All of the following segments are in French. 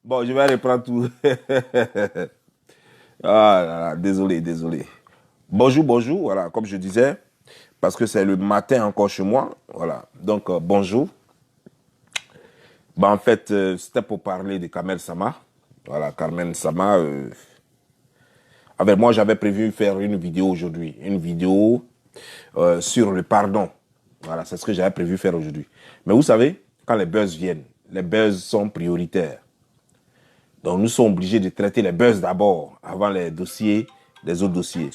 Bon, je vais reprendre tout. Ah là là, désolé, désolé. Bonjour, bonjour, voilà, comme je disais, parce que c'est le matin encore chez moi, voilà. Donc, bonjour. Bah, en fait, c'était pour parler de Kamel Sama. Voilà, Carmen Sama. Avec moi, j'avais prévu faire une vidéo aujourd'hui. Une vidéo sur le pardon. Voilà, c'est ce que j'avais prévu faire aujourd'hui. Mais vous savez, quand les buzz viennent, les buzz sont prioritaires. Donc, nous sommes obligés de traiter les buzz d'abord, avant les dossiers, les autres dossiers.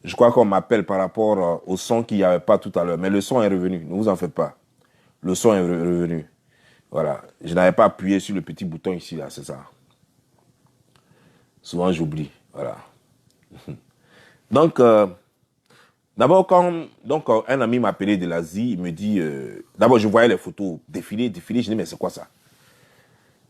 Je crois qu'on m'appelle par rapport au son qu'il n'y avait pas tout à l'heure. Mais le son est revenu, ne vous en faites pas. Le son est revenu. Voilà. Je n'avais pas appuyé sur le petit bouton ici, là, c'est ça. Souvent, j'oublie. Voilà. Donc, d'abord, quand un ami m'a appelé de l'Asie, il me dit... d'abord, je voyais les photos défiler. Je dis, mais c'est quoi ça?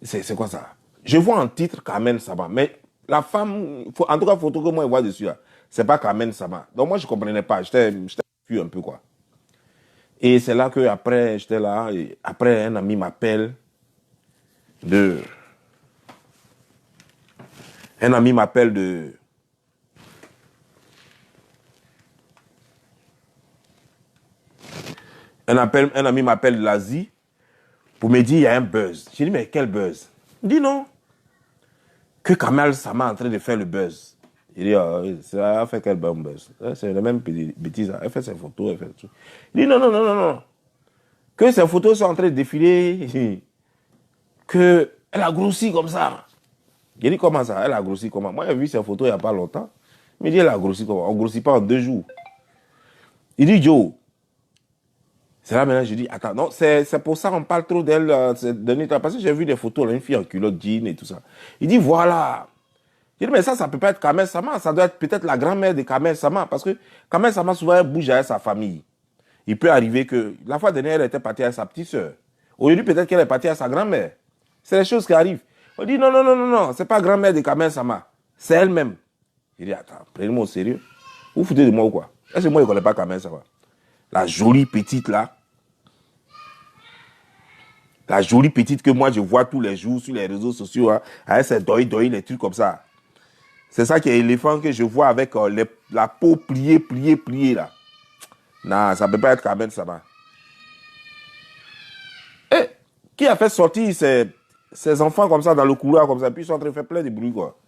C'est quoi ça? Je vois en titre Carmen Sama. Mais la femme, en tout cas, photo que moi, je vois dessus, là, c'est pas Carmen Sama. Donc, moi, je ne comprenais pas. J'étais confus un peu, quoi. Et c'est là que après, j'étais là. Et après, un ami m'appelle de... Un ami m'appelle de... Un ami m'appelle de l'Asie pour me dire il y a un buzz. J'ai dit, mais quel buzz? Il dit non. Que Kamel Sama est en train de faire le buzz. Il dit, ça a fait quel bon buzz? C'est la même bêtise. Elle fait ses photos, elle fait tout. Il dit, non, non, non, non, non. Que ses photos sont en train de défiler, qu'elle a grossi comme ça. J'ai dit, comment ça? Elle a grossi comment? Moi, j'ai vu ses photos il n'y a pas longtemps. Il me dit, elle a grossi comment? On ne grossit pas en 2 jours. Il dit, Joe. C'est là maintenant, je dis, attends, non, c'est pour ça qu'on parle trop d'elle, parce que j'ai vu des photos, là, une fille en culotte jean et tout ça. Il dit, voilà. Je dis, mais ça peut pas être Kamel Sama, ça doit être peut-être la grand-mère de Kamel Sama, parce que Kamel Sama, souvent, elle bouge avec sa famille. Il peut arriver que, la fois dernière, elle était partie avec sa petite soeur. Aujourd'hui, peut-être qu'elle est partie avec sa grand-mère. C'est les choses qui arrivent. On dit, non, non, non, non, non, c'est pas grand-mère de Kamel Sama, c'est elle-même. Je dis, attends, prenez-moi au sérieux. Vous vous foutez de moi ou quoi? Est-ce que moi, je ne connais pas Kamel Sama? La jolie petite, là. La jolie petite que moi, je vois tous les jours sur les réseaux sociaux, hein, avec ses doi, les trucs comme ça. C'est ça qui est éléphant que je vois avec la peau pliée, là. Non, ça ne peut pas être Kamel Sama. Eh, qui a fait sortir ces enfants comme ça dans le couloir, comme ça, puis ils sont en train de faire plein de bruit, quoi.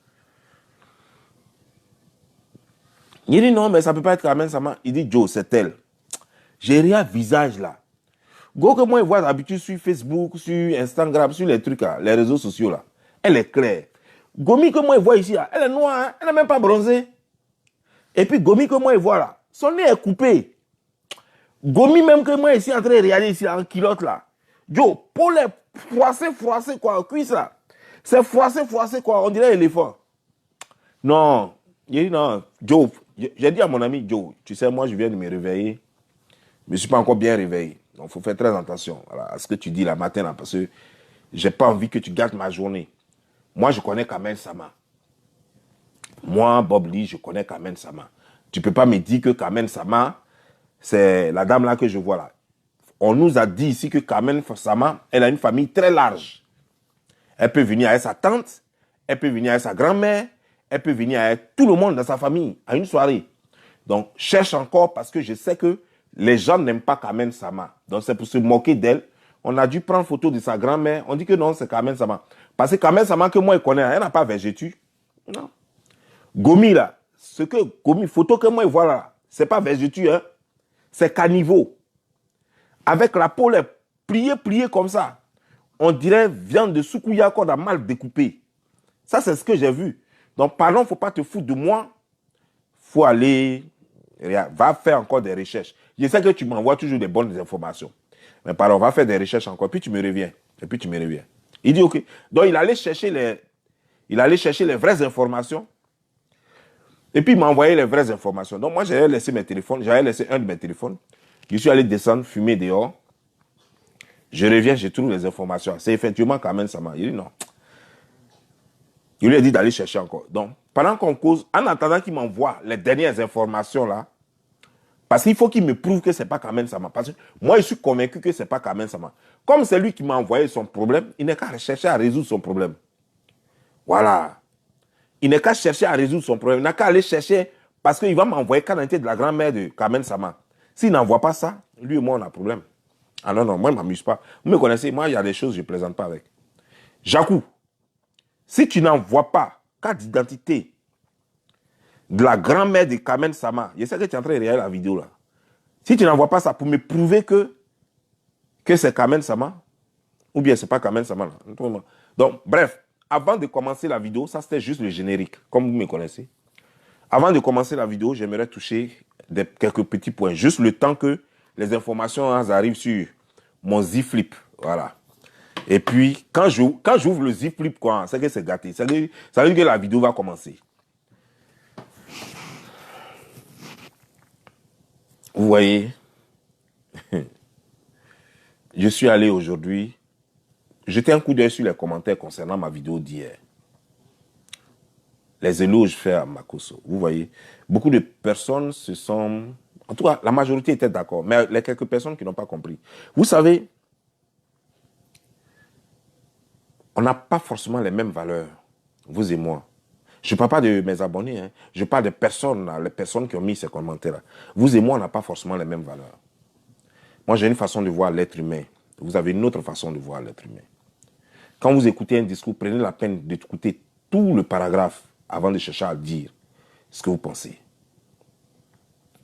Il dit non, mais ça ne peut pas être Kamel Sama. Il dit, Joe, c'est elle. J'ai rien visage, là. Go que moi, je vois d'habitude sur Facebook, sur Instagram, sur les trucs, là, les réseaux sociaux, là. Elle est claire. Gomi que moi, je vois ici, là, elle est noire, hein, elle n'est même pas bronzée. Et puis, Gomi que moi, je vois là, son nez est coupé. Gomi même que moi, ici, en train de regarder ici, en culotte, là. Yo, pour les froissé, quoi, en cuisse, là. C'est froissé, quoi, on dirait éléphant. Non, il dit non, Joe, j'ai dit à mon ami, Joe, tu sais, moi, je viens de me réveiller. Je ne me suis pas encore bien réveillé. Donc, il faut faire très attention voilà, à ce que tu dis la matin, là, parce que j'ai pas envie que tu gâtes ma journée. Moi, je connais Kamel Sama. Moi, Bob Lee, je connais Kamel Sama. Tu ne peux pas me dire que Kamel Sama, c'est la dame là que je vois là. On nous a dit ici que Kamel Sama, elle a une famille très large. Elle peut venir avec sa tante, elle peut venir avec sa grand-mère, elle peut venir avec tout le monde dans sa famille à une soirée. Donc, cherche encore parce que je sais que les gens n'aiment pas Kamel Sama. Donc, c'est pour se moquer d'elle. On a dû prendre photo de sa grand-mère. On dit que non, c'est Kamel Sama. Parce que Kamel Sama que moi, je connais, elle n'a pas végétu. Non. Gomi, là, photo que moi, je vois là, c'est pas végétu, hein. C'est caniveau. Avec la peau pliée comme ça. On dirait viande de soukouya qu'on a mal découpée. Ça, c'est ce que j'ai vu. Donc, pardon, il ne faut pas te foutre de moi. Il faut aller, va faire encore des recherches. Je sais que tu m'envoies toujours des bonnes informations. Mais pardon, va faire des recherches encore, puis tu me reviens. Et puis tu me reviens. Il dit, OK. Donc, il allait chercher les vraies informations. Et puis, il m'a envoyé les vraies informations. Donc, moi, j'avais laissé mes téléphones. J'avais laissé un de mes téléphones. Je suis allé descendre, fumer dehors. Je reviens, je trouve les informations. C'est effectivement Kamel Sama. Il dit non. Il lui a dit d'aller chercher encore. Donc, pendant qu'on cause, en attendant qu'il m'envoie les dernières informations là, Parce qu'il faut qu'il me prouve que ce n'est pas Kamen Sama. Parce que moi, je suis convaincu que ce n'est pas Kamen Sama. Comme c'est lui qui m'a envoyé son problème, il n'est qu'à chercher à résoudre son problème. Voilà. Il n'est qu'à chercher à résoudre son problème. Il n'a qu'à aller chercher parce qu'il va m'envoyer canalité de la grand-mère de Kamen Sama. S'il n'envoie pas ça, lui et moi, on a un problème. Ah non, non, moi, je ne m'amuse pas. Vous me connaissez, moi, il y a des choses que je ne plaisante pas avec. Jacou, si tu n'envoies pas carte d'identité de la grand-mère de Kamen Sama, je sais que tu es en train de regarder la vidéo là. Si tu n'envoies pas ça pour me prouver que c'est Kamen Sama, ou bien c'est pas Kamen Sama là. Donc, bref, avant de commencer la vidéo, ça c'était juste le générique, comme vous me connaissez. Avant de commencer la vidéo, j'aimerais toucher quelques petits points. Juste le temps que les informations arrivent sur mon Z-Flip. Voilà. Et puis, quand j'ouvre le Z-Flip, c'est que c'est gâté. Ça veut dire que la vidéo va commencer. Vous voyez, je suis allé aujourd'hui jeter un coup d'œil sur les commentaires concernant ma vidéo d'hier. Les éloges faits à Makosso. Vous voyez, beaucoup de personnes se sont... En tout cas, la majorité était d'accord, mais les quelques personnes qui n'ont pas compris. Vous savez, on n'a pas forcément les mêmes valeurs, vous et moi. Je ne parle pas de mes abonnés, hein. Je parle des personnes, les personnes qui ont mis ces commentaires-là. Vous et moi, on n'a pas forcément les mêmes valeurs. Moi, j'ai une façon de voir l'être humain. Vous avez une autre façon de voir l'être humain. Quand vous écoutez un discours, prenez la peine d'écouter tout le paragraphe avant de chercher à dire ce que vous pensez.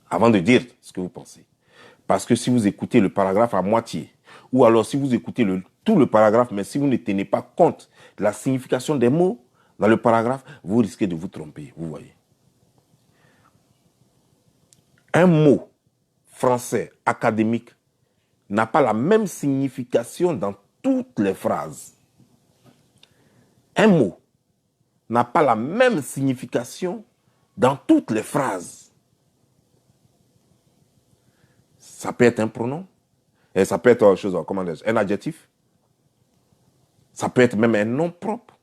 Avant de dire ce que vous pensez. Parce que si vous écoutez le paragraphe à moitié, ou alors si vous écoutez tout le paragraphe, mais si vous ne tenez pas compte de la signification des mots dans le paragraphe, vous risquez de vous tromper, vous voyez. Un mot français académique n'a pas la même signification dans toutes les phrases. Un mot n'a pas la même signification dans toutes les phrases. Ça peut être un pronom, et ça peut être autre chose, comment dire, un adjectif. Ça peut être même un nom propre.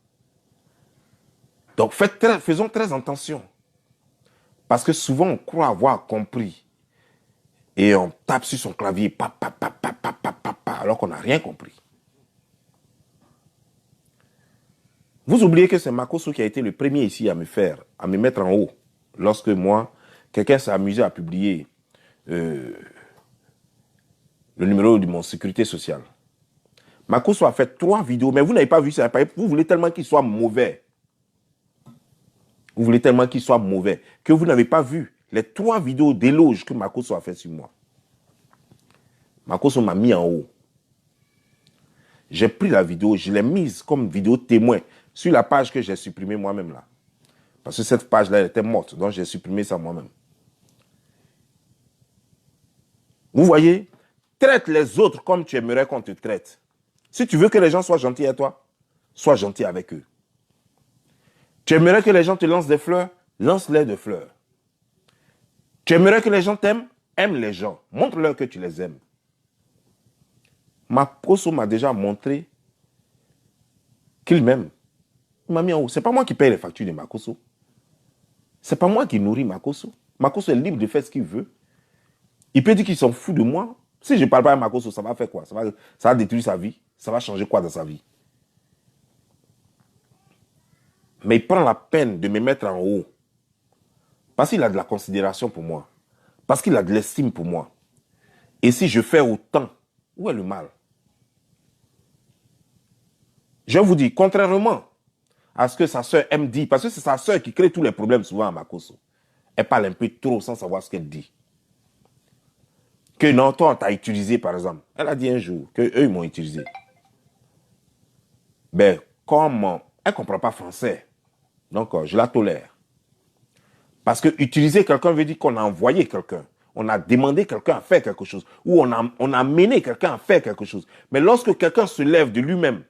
Donc faisons très attention. Parce que souvent on croit avoir compris. Et on tape sur son clavier, alors qu'on n'a rien compris. Vous oubliez que c'est Makosso qui a été le premier ici à me mettre en haut. Lorsque moi, quelqu'un s'est amusé à publier le numéro de mon sécurité sociale. Makosso a fait 3 vidéos, mais vous n'avez pas vu ça. Vous voulez tellement qu'il soit mauvais. Vous voulez tellement qu'il soit mauvais que vous n'avez pas vu les 3 vidéos d'éloge que Makosso a fait sur moi. Makosso m'a mis en haut. J'ai pris la vidéo, je l'ai mise comme vidéo témoin sur la page que j'ai supprimée moi-même là. Parce que cette page-là, elle était morte, donc j'ai supprimé ça moi-même. Vous voyez, traite les autres comme tu aimerais qu'on te traite. Si tu veux que les gens soient gentils à toi, sois gentil avec eux. Tu aimerais que les gens te lancent des fleurs, lance-les des fleurs. Tu aimerais que les gens t'aiment, aime les gens. Montre-leur que tu les aimes. Makosso m'a déjà montré qu'il m'aime. Il m'a mis en haut. Ce n'est pas moi qui paye les factures de Makosso. Ce n'est pas moi qui nourris Makosso. Makosso est libre de faire ce qu'il veut. Il peut dire qu'il s'en fout de moi. Si je ne parle pas à Makosso, ça va faire quoi? Ça va détruire sa vie. Ça va changer quoi dans sa vie? Mais il prend la peine de me mettre en haut. Parce qu'il a de la considération pour moi. Parce qu'il a de l'estime pour moi. Et si je fais autant, où est le mal? Je vous dis, contrairement à ce que sa sœur aime dire, parce que c'est sa sœur qui crée tous les problèmes souvent à Makosso. Elle parle un peu trop sans savoir ce qu'elle dit. Que non, toi, on t'a utilisé, par exemple. Elle a dit un jour qu'eux, ils m'ont utilisé. Ben, comme elle ne comprend pas français, donc je la tolère. Parce que utiliser quelqu'un veut dire qu'on a envoyé quelqu'un. On a demandé quelqu'un à faire quelque chose. Ou on a mené quelqu'un à faire quelque chose. Mais lorsque quelqu'un se lève de lui-même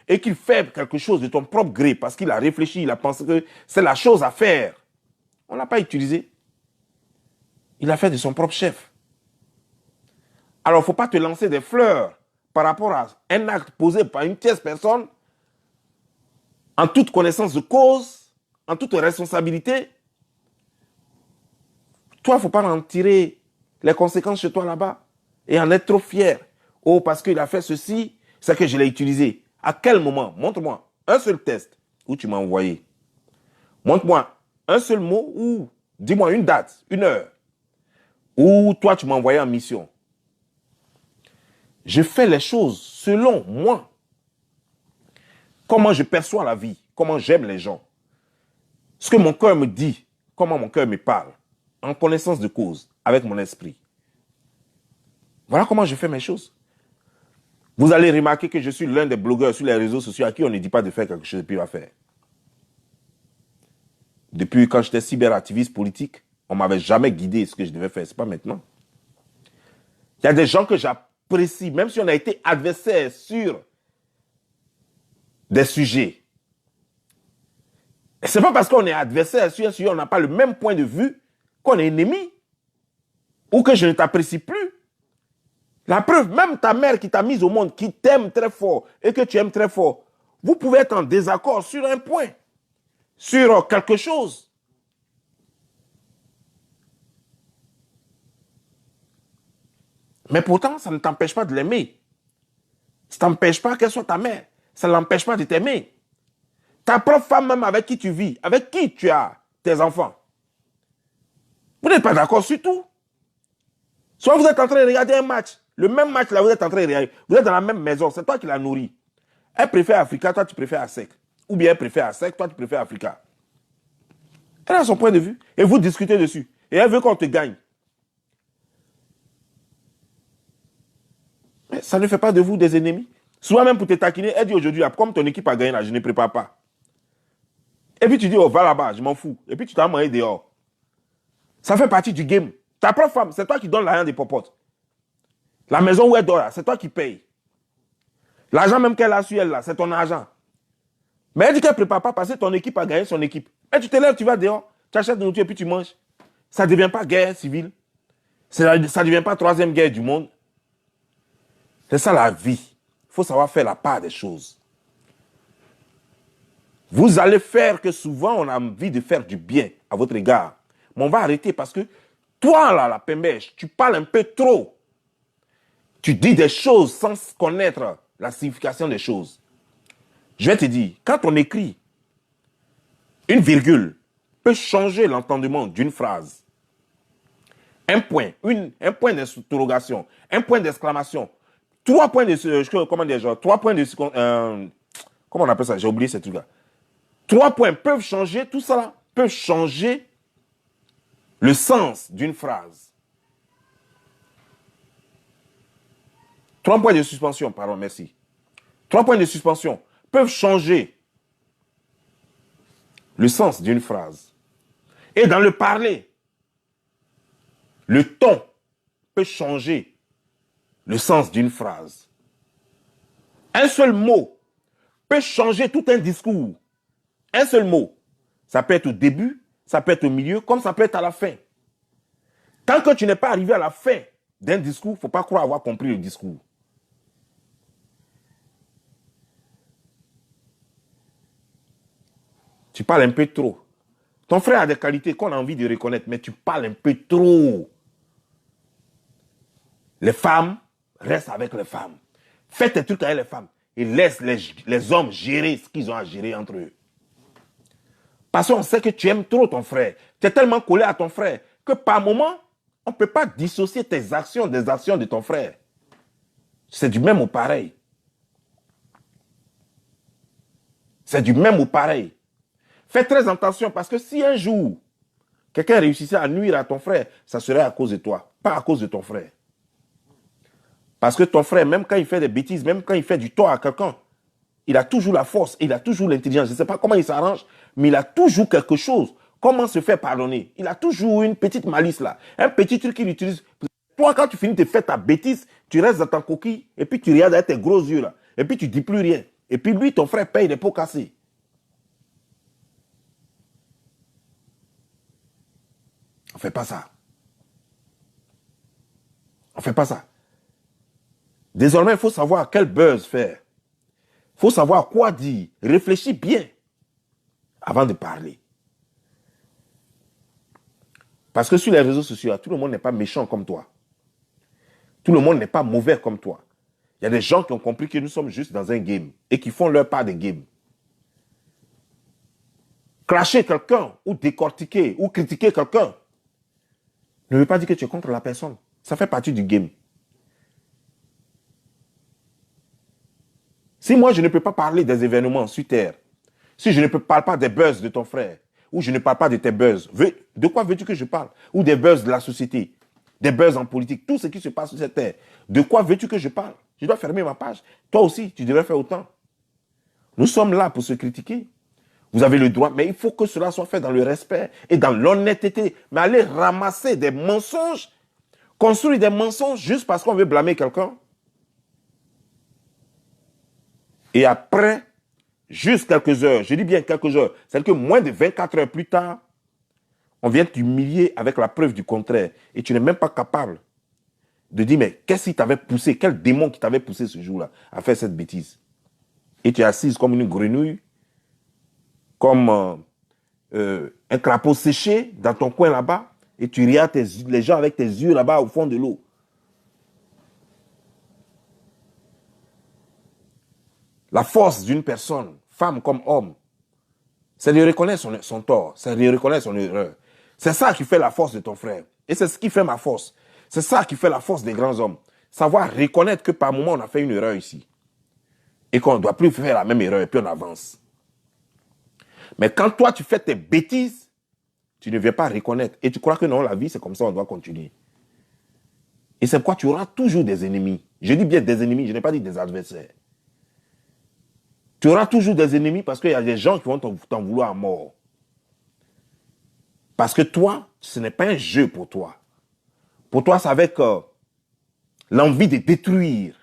et qu'il fait quelque chose de ton propre gré, parce qu'il a réfléchi, il a pensé que c'est la chose à faire, on ne l'a pas utilisé. Il a fait de son propre chef. Alors, il ne faut pas te lancer des fleurs par rapport à un acte posé par une tierce personne, en toute connaissance de cause, en toute responsabilité. Toi, il ne faut pas en tirer les conséquences chez toi là-bas et en être trop fier. Oh, parce qu'il a fait ceci, c'est que je l'ai utilisé. À quel moment? Montre-moi un seul test où tu m'as envoyé. Montre-moi un seul mot ou dis-moi une date, une heure où toi tu m'as envoyé en mission. Je fais les choses selon moi. Comment je perçois la vie, comment j'aime les gens. Ce que mon cœur me dit, comment mon cœur me parle. En connaissance de cause, avec mon esprit. Voilà comment je fais mes choses. Vous allez remarquer que je suis l'un des blogueurs sur les réseaux sociaux à qui on ne dit pas de faire quelque chose et puis il va faire. Depuis quand j'étais cyberactiviste politique, on ne m'avait jamais guidé ce que je devais faire. Ce n'est pas maintenant. Il y a des gens que j'apprécie, même si on a été adversaires sur des sujets. Et ce n'est pas parce qu'on est adversaire sur un sujet, on n'a pas le même point de vue, qu'on est ennemi. Ou que je ne t'apprécie plus. La preuve, même ta mère qui t'a mise au monde, qui t'aime très fort et que tu aimes très fort, vous pouvez être en désaccord sur un point, sur quelque chose. Mais pourtant, ça ne t'empêche pas de l'aimer. Ça ne t'empêche pas qu'elle soit ta mère. Ça ne l'empêche pas de t'aimer. Ta propre femme même avec qui tu vis, avec qui tu as tes enfants. Vous n'êtes pas d'accord sur tout. Soit vous êtes en train de regarder un match, le même match là, vous êtes en train de regarder, vous êtes dans la même maison, c'est toi qui la nourris. Elle préfère Africa, toi tu préfères Asec. Ou bien elle préfère Asec, toi tu préfères Africa. Elle a son point de vue et vous discutez dessus. Et elle veut qu'on te gagne. Mais ça ne fait pas de vous des ennemis. Souvent même pour te taquiner, elle dit aujourd'hui, comme ton équipe a gagné là, je ne prépare pas. Et puis tu dis, oh, va là-bas, je m'en fous. Et puis tu t'as mangé dehors. Ça fait partie du game. Ta propre femme, c'est toi qui donnes l'argent des popotes. La maison où elle dort, c'est toi qui payes. L'argent même qu'elle a sur elle, là, c'est ton argent. Mais elle dit qu'elle ne prépare pas parce que ton équipe a gagné son équipe. Et tu te lèves, tu vas dehors, tu achètes de nourriture et puis tu manges. Ça ne devient pas guerre civile. Ça ne devient pas troisième guerre du monde. C'est ça la vie. Il faut savoir faire la part des choses. Vous allez faire que souvent on a envie de faire du bien à votre égard. Mais on va arrêter parce que toi, là, la pembèche, tu parles un peu trop. Tu dis des choses sans connaître la signification des choses. Je vais te dire, quand on écrit, une virgule peut changer l'entendement d'une phrase. Un point, un point d'interrogation, un point d'exclamation, 3 points de... Comment dire, genre, 3 points de... comment on appelle ça? J'ai oublié ce truc-là. 3 points peuvent changer, tout ça peut changer le sens d'une phrase. 3 points de suspension, pardon, merci. 3 points de suspension peuvent changer le sens d'une phrase. Et dans le parler, le ton peut changer le sens d'une phrase. Un seul mot peut changer tout un discours. Un seul mot. Ça peut être au début, ça peut être au milieu, comme ça peut être à la fin. Tant que tu n'es pas arrivé à la fin d'un discours, il ne faut pas croire avoir compris le discours. Tu parles un peu trop. Ton frère a des qualités qu'on a envie de reconnaître, mais tu parles un peu trop. Les femmes, restent avec les femmes. Fais tes trucs avec les femmes et laisse les hommes gérer ce qu'ils ont à gérer entre eux. Parce qu'on sait que tu aimes trop ton frère. Tu es tellement collé à ton frère que par moment, on ne peut pas dissocier tes actions des actions de ton frère. C'est du même ou pareil. C'est du même ou pareil. Fais très attention parce que si un jour, quelqu'un réussissait à nuire à ton frère, ça serait à cause de toi, pas à cause de ton frère. Parce que ton frère, même quand il fait des bêtises, même quand il fait du tort à quelqu'un, il a toujours la force, il a toujours l'intelligence. Je ne sais pas comment il s'arrange, mais il a toujours quelque chose. Comment se faire pardonner? Il a toujours une petite malice là, un petit truc qu'il utilise. Toi, quand tu finis de faire ta bêtise, tu restes dans ta coquille et puis tu regardes avec tes gros yeux là. Et puis tu ne dis plus rien. Et puis lui, ton frère paye des pots cassés. On ne fait pas ça. On ne fait pas ça. Désormais, il faut savoir quel buzz faire. Il faut savoir quoi dire. Réfléchis bien avant de parler. Parce que sur les réseaux sociaux, tout le monde n'est pas méchant comme toi. Tout le monde n'est pas mauvais comme toi. Il y a des gens qui ont compris que nous sommes juste dans un game et qui font leur part de game. Clasher quelqu'un ou décortiquer ou critiquer quelqu'un ne veut pas dire que tu es contre la personne. Ça fait partie du game. Si moi, je ne peux pas parler des événements sur Terre, si je ne parle pas des buzz de ton frère, ou je ne parle pas de tes buzz, de quoi veux-tu que je parle? Ou des buzz de la société, des buzz en politique, tout ce qui se passe sur cette terre, de quoi veux-tu que je parle? Je dois fermer ma page. Toi aussi, tu devrais faire autant. Nous sommes là pour se critiquer. Vous avez le droit, mais il faut que cela soit fait dans le respect et dans l'honnêteté. Mais aller ramasser des mensonges, construire des mensonges juste parce qu'on veut blâmer quelqu'un. Et après, juste quelques heures, je dis bien quelques heures, c'est-à-dire que moins de 24 heures plus tard, on vient t'humilier avec la preuve du contraire. Et tu n'es même pas capable de dire, mais qu'est-ce qui t'avait poussé, quel démon qui t'avait poussé ce jour-là à faire cette bêtise? Et tu es assise comme une grenouille, comme un crapaud séché dans ton coin là-bas, et tu regardes les gens avec tes yeux là-bas au fond de l'eau. La force d'une personne, femme comme homme, c'est de reconnaître son tort, c'est de reconnaître son erreur. C'est ça qui fait la force de ton frère. Et c'est ce qui fait ma force. C'est ça qui fait la force des grands hommes. Savoir reconnaître que par moment, on a fait une erreur ici. Et qu'on ne doit plus faire la même erreur, et puis on avance. Mais quand toi, tu fais tes bêtises, tu ne viens pas reconnaître. Et tu crois que non, la vie, c'est comme ça, on doit continuer. Et c'est pourquoi tu auras toujours des ennemis. Je dis bien des ennemis, je n'ai pas dit des adversaires. Tu auras toujours des ennemis parce qu'il y a des gens qui vont t'en vouloir à mort. Parce que toi, ce n'est pas un jeu pour toi. Pour toi, c'est avec l'envie de détruire.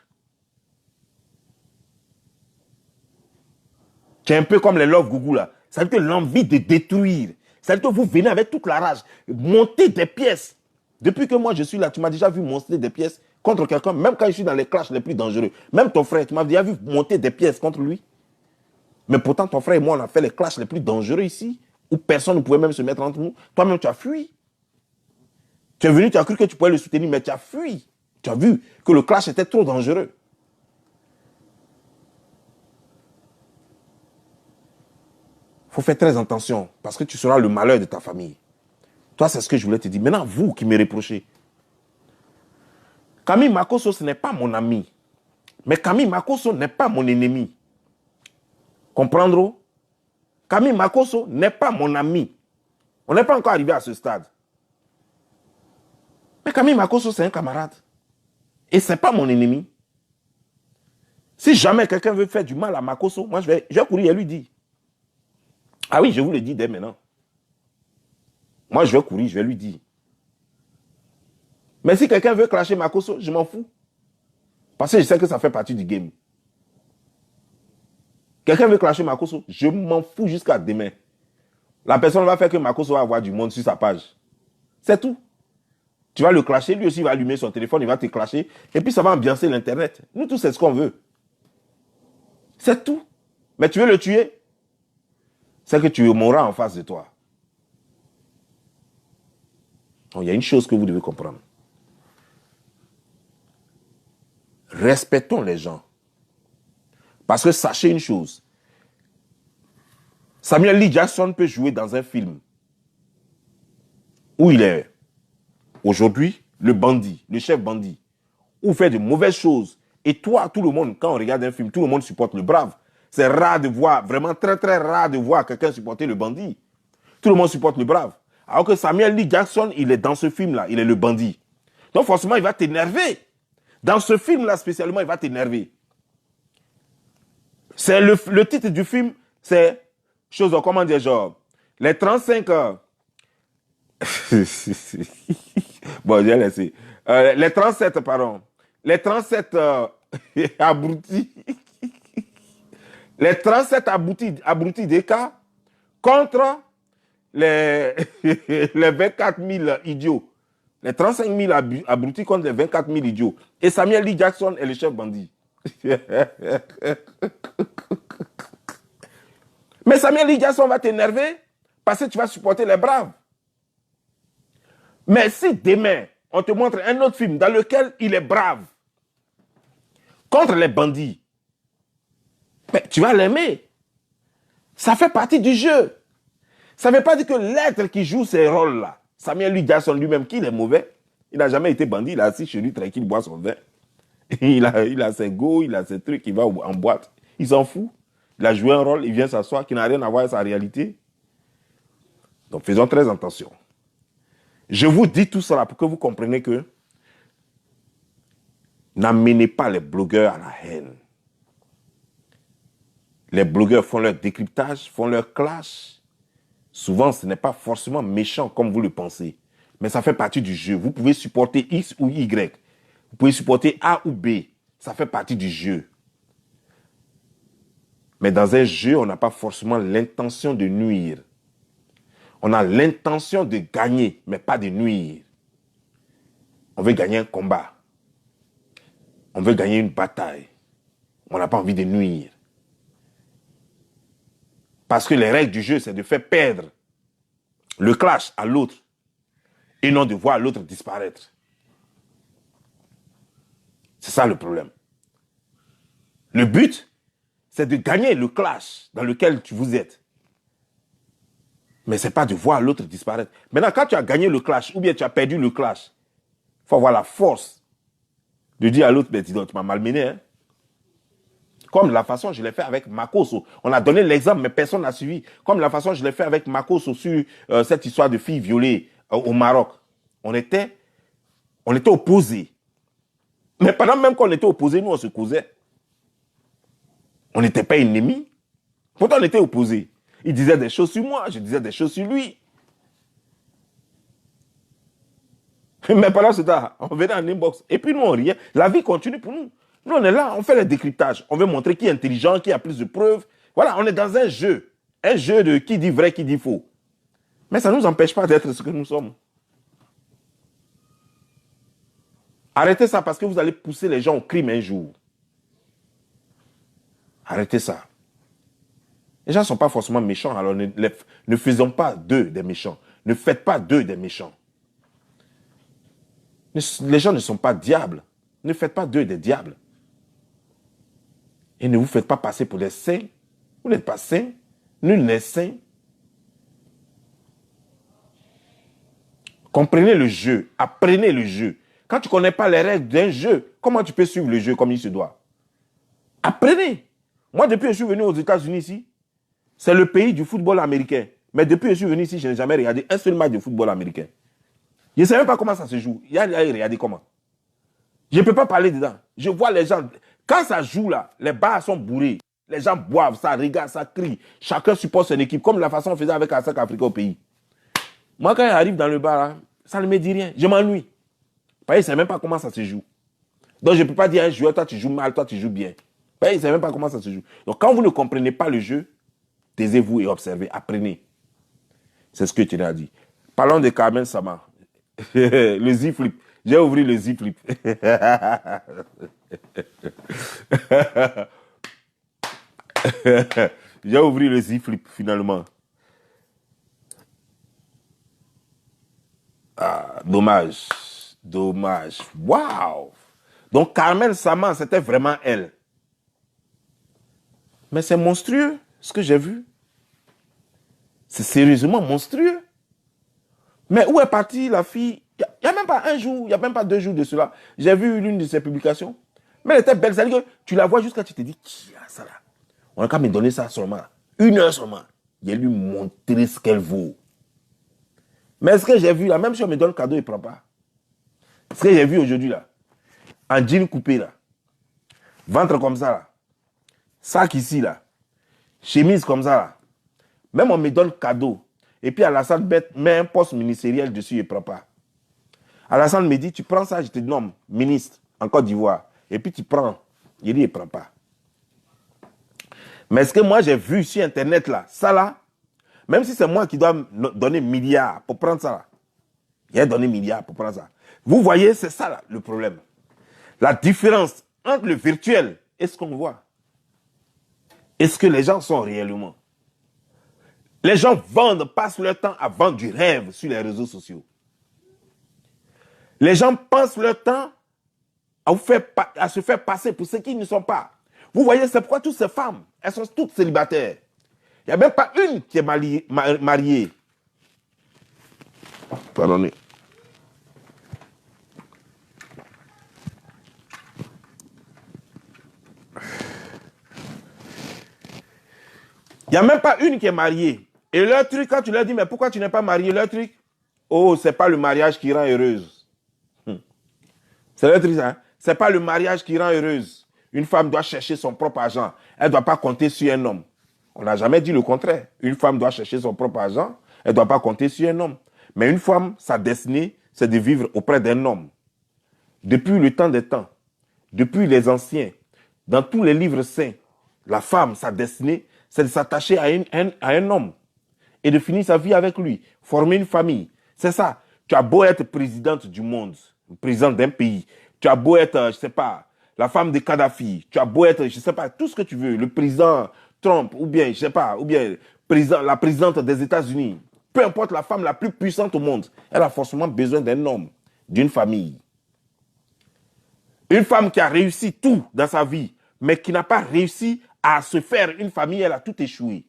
Tu es un peu comme les Love Gougou là. C'est-à-dire que l'envie de détruire. C'est-à-dire que vous venez avec toute la rage, monter des pièces. Depuis que moi je suis là, tu m'as déjà vu monter des pièces contre quelqu'un, même quand je suis dans les clashs les plus dangereux. Même ton frère, tu m'as déjà vu monter des pièces contre lui. Mais pourtant, ton frère et moi, on a fait les clashs les plus dangereux ici, où personne ne pouvait même se mettre entre nous. Toi-même, tu as fui. Tu es venu, tu as cru que tu pouvais le soutenir, mais tu as fui. Tu as vu que le clash était trop dangereux. Il faut faire très attention, parce que tu seras le malheur de ta famille. Toi, c'est ce que je voulais te dire. Maintenant, vous qui me reprochez. Camille Makosso, ce n'est pas mon ami. Mais Camille Makosso n'est pas mon ennemi. Comprendre? Camille Makosso n'est pas mon ami. On n'est pas encore arrivé à ce stade. Mais Camille Makosso, c'est un camarade. Et ce n'est pas mon ennemi. Si jamais quelqu'un veut faire du mal à Makosso, moi, je vais courir et lui dire. Ah oui, je vous le dis dès maintenant. Moi, je vais courir, je vais lui dire. Mais si quelqu'un veut clasher Makosso, je m'en fous. Parce que je sais que ça fait partie du game. Quelqu'un veut clasher Makosso, je m'en fous jusqu'à demain. La personne va faire que Makosso va avoir du monde sur sa page. C'est tout. Tu vas le clasher, lui aussi va allumer son téléphone, il va te clasher, et puis ça va ambiancer l'Internet. Nous tous, c'est ce qu'on veut. C'est tout. Mais tu veux le tuer, c'est que tu mourras en face de toi. Donc, il y a une chose que vous devez comprendre. Respectons les gens. Parce que sachez une chose. Samuel Lee Jackson peut jouer dans un film où il est aujourd'hui le bandit, le chef bandit, ou fait de mauvaises choses. Et toi, tout le monde, quand on regarde un film, tout le monde supporte le brave. C'est rare de voir, vraiment très très rare de voir quelqu'un supporter le bandit. Tout le monde supporte le brave. Alors que Samuel Lee Jackson, il est dans ce film-là, il est le bandit. Donc forcément, il va t'énerver. Dans ce film-là spécialement, il va t'énerver. C'est le titre du film, c'est chose, comment dire, genre, les 35 heures. Bon, j'ai laissé. Les 37, pardon. Les 37 abrutis. Les 37 abrutis des cas contre les, les 24 000 idiots. Les 35 000 abrutis contre les 24 000 idiots. Et Samuel Lee Jackson est le chef bandit. Mais Samuel Lee Jackson va t'énerver parce que tu vas supporter les braves. Mais si demain, on te montre un autre film dans lequel il est brave contre les bandits, mais tu vas l'aimer. Ça fait partie du jeu. Ça ne veut pas dire que l'être qui joue ces rôles-là, Samuel Louis Jackson lui-même, qu'il est mauvais. Il n'a jamais été bandit, il est assis chez lui tranquille, il boit son vin. Il a ses go, il a ses trucs, il va en boîte. Il s'en fout. Il a joué un rôle, il vient s'asseoir, qui n'a rien à voir avec sa réalité. Donc faisons très attention. Je vous dis tout cela pour que vous compreniez que n'amenez pas les blogueurs à la haine. Les blogueurs font leur décryptage, font leur clash. Souvent, ce n'est pas forcément méchant comme vous le pensez. Mais ça fait partie du jeu. Vous pouvez supporter X ou Y. Vous pouvez supporter A ou B. Ça fait partie du jeu. Mais dans un jeu, on n'a pas forcément l'intention de nuire. On a l'intention de gagner, mais pas de nuire. On veut gagner un combat. On veut gagner une bataille. On n'a pas envie de nuire. Parce que les règles du jeu, c'est de faire perdre le clash à l'autre et non de voir l'autre disparaître. C'est ça le problème. Le but, c'est de gagner le clash dans lequel vous êtes. Mais ce n'est pas de voir l'autre disparaître. Maintenant, quand tu as gagné le clash ou bien tu as perdu le clash, il faut avoir la force de dire à l'autre, ben, tu m'as malmené. Hein? Comme la façon je l'ai fait avec Makosso. On a donné l'exemple, mais personne n'a suivi. Comme la façon je l'ai fait avec Makosso sur cette histoire de fille violée au Maroc. On était opposés. Mais pendant même qu'on était opposés, nous, on se causait. On n'était pas ennemis. Pourtant, on était opposés. Il disait des choses sur moi, je disais des choses sur lui. Mais pendant ce temps, on venait en inbox. Et puis nous, on riait. La vie continue pour nous. Nous, on est là, on fait les décryptages. On veut montrer qui est intelligent, qui a plus de preuves. Voilà, on est dans un jeu. Un jeu de qui dit vrai, qui dit faux. Mais ça ne nous empêche pas d'être ce que nous sommes. Arrêtez ça parce que vous allez pousser les gens au crime un jour. Arrêtez ça. Les gens ne sont pas forcément méchants, alors ne faisons pas d'eux des méchants. Ne faites pas d'eux des méchants. Les gens ne sont pas diables. Ne faites pas d'eux des diables. Et ne vous faites pas passer pour des saints. Vous n'êtes pas saints. Nul n'est saint. Comprenez le jeu. Apprenez le jeu. Quand tu ne connais pas les règles d'un jeu, comment tu peux suivre le jeu comme il se doit? Apprenez. Moi, depuis que je suis venu aux États-Unis ici, c'est le pays du football américain. Mais depuis que je suis venu ici, je n'ai jamais regardé un seul match de football américain. Je ne sais même pas comment ça se joue. Il y a regardé comment. Je ne peux pas parler dedans. Je vois les gens. Quand ça joue là, les bars sont bourrés. Les gens boivent, ça rigole, ça crie. Chacun supporte son équipe, comme la façon on faisait avec Asak Africa au pays. Moi, quand j'arrive dans le bar, là, ça ne me dit rien. Je m'ennuie. Je ne sais même pas comment ça se joue. Donc, je ne peux pas dire à un joueur, toi tu joues mal, toi tu joues bien. Je ne sais même pas comment ça se joue. Donc, quand vous ne comprenez pas le jeu, taisez-vous et observez, apprenez. C'est ce que tu as dit. Parlons de Carmen Sama. Le Z-Flip. J'ai ouvert le Z-Flip. J'ai ouvert le Z-Flip finalement. Ah, dommage. Dommage. Waouh! Donc Carmen Sama, c'était vraiment elle. Mais c'est monstrueux ce que j'ai vu. C'est sérieusement monstrueux. Mais où est partie la fille? Il n'y a même pas un jour, il n'y a même pas 2 jours de cela. J'ai vu l'une de ses publications. Mais elle était belle. C'est-à-dire que tu la vois jusqu'à tu te dis, qui a ça là? On a qu'à me donner ça seulement. 1 heure seulement. Il a lui montrer ce qu'elle vaut. Mais ce que j'ai vu là, même si on me donne le cadeau, il ne prend pas. Ce que j'ai vu aujourd'hui là, en jean coupé là, ventre comme ça là, sac ici là, chemise comme ça là, même on me donne le cadeau. Et puis Alassane met un poste ministériel dessus, il ne prend pas. Alassane me dit, tu prends ça, je te nomme ministre en Côte d'Ivoire. Et puis tu prends. Il dit, il ne prend pas. Mais ce que moi j'ai vu sur Internet là, ça là, même si c'est moi qui dois donner milliards pour prendre ça là, il a donné milliards pour prendre ça. Vous voyez, c'est ça là, le problème. La différence entre le virtuel et ce qu'on voit. Est-ce que les gens sont réellement? Les gens passent leur temps à vendre du rêve sur les réseaux sociaux. Les gens passent leur temps à se faire passer pour ceux qui ne sont pas. Vous voyez, c'est pourquoi toutes ces femmes, elles sont toutes célibataires. Il n'y a même pas une qui est mariée. Pardonnez. Il n'y a même pas une qui est mariée. Et leur truc, quand tu leur dis, mais pourquoi tu n'es pas marié, leur truc, oh, c'est pas le mariage qui rend heureuse. C'est leur truc, hein? C'est pas le mariage qui rend heureuse. Une femme doit chercher son propre argent. Elle ne doit pas compter sur un homme. On n'a jamais dit le contraire. Une femme doit chercher son propre argent. Elle ne doit pas compter sur un homme. Mais une femme, sa destinée, c'est de vivre auprès d'un homme. Depuis le temps des temps, depuis les anciens, dans tous les livres saints, la femme, sa destinée, c'est de s'attacher à un homme et de finir sa vie avec lui, former une famille. C'est ça. Tu as beau être présidente du monde, présidente d'un pays, tu as beau être, je ne sais pas, la femme de Kadhafi, tu as beau être, je ne sais pas, tout ce que tu veux, le président Trump, ou bien, je ne sais pas, ou bien la présidente des États-Unis, peu importe la femme la plus puissante au monde, elle a forcément besoin d'un homme, d'une famille. Une femme qui a réussi tout dans sa vie, mais qui n'a pas réussi à se faire une famille, elle a tout échoué.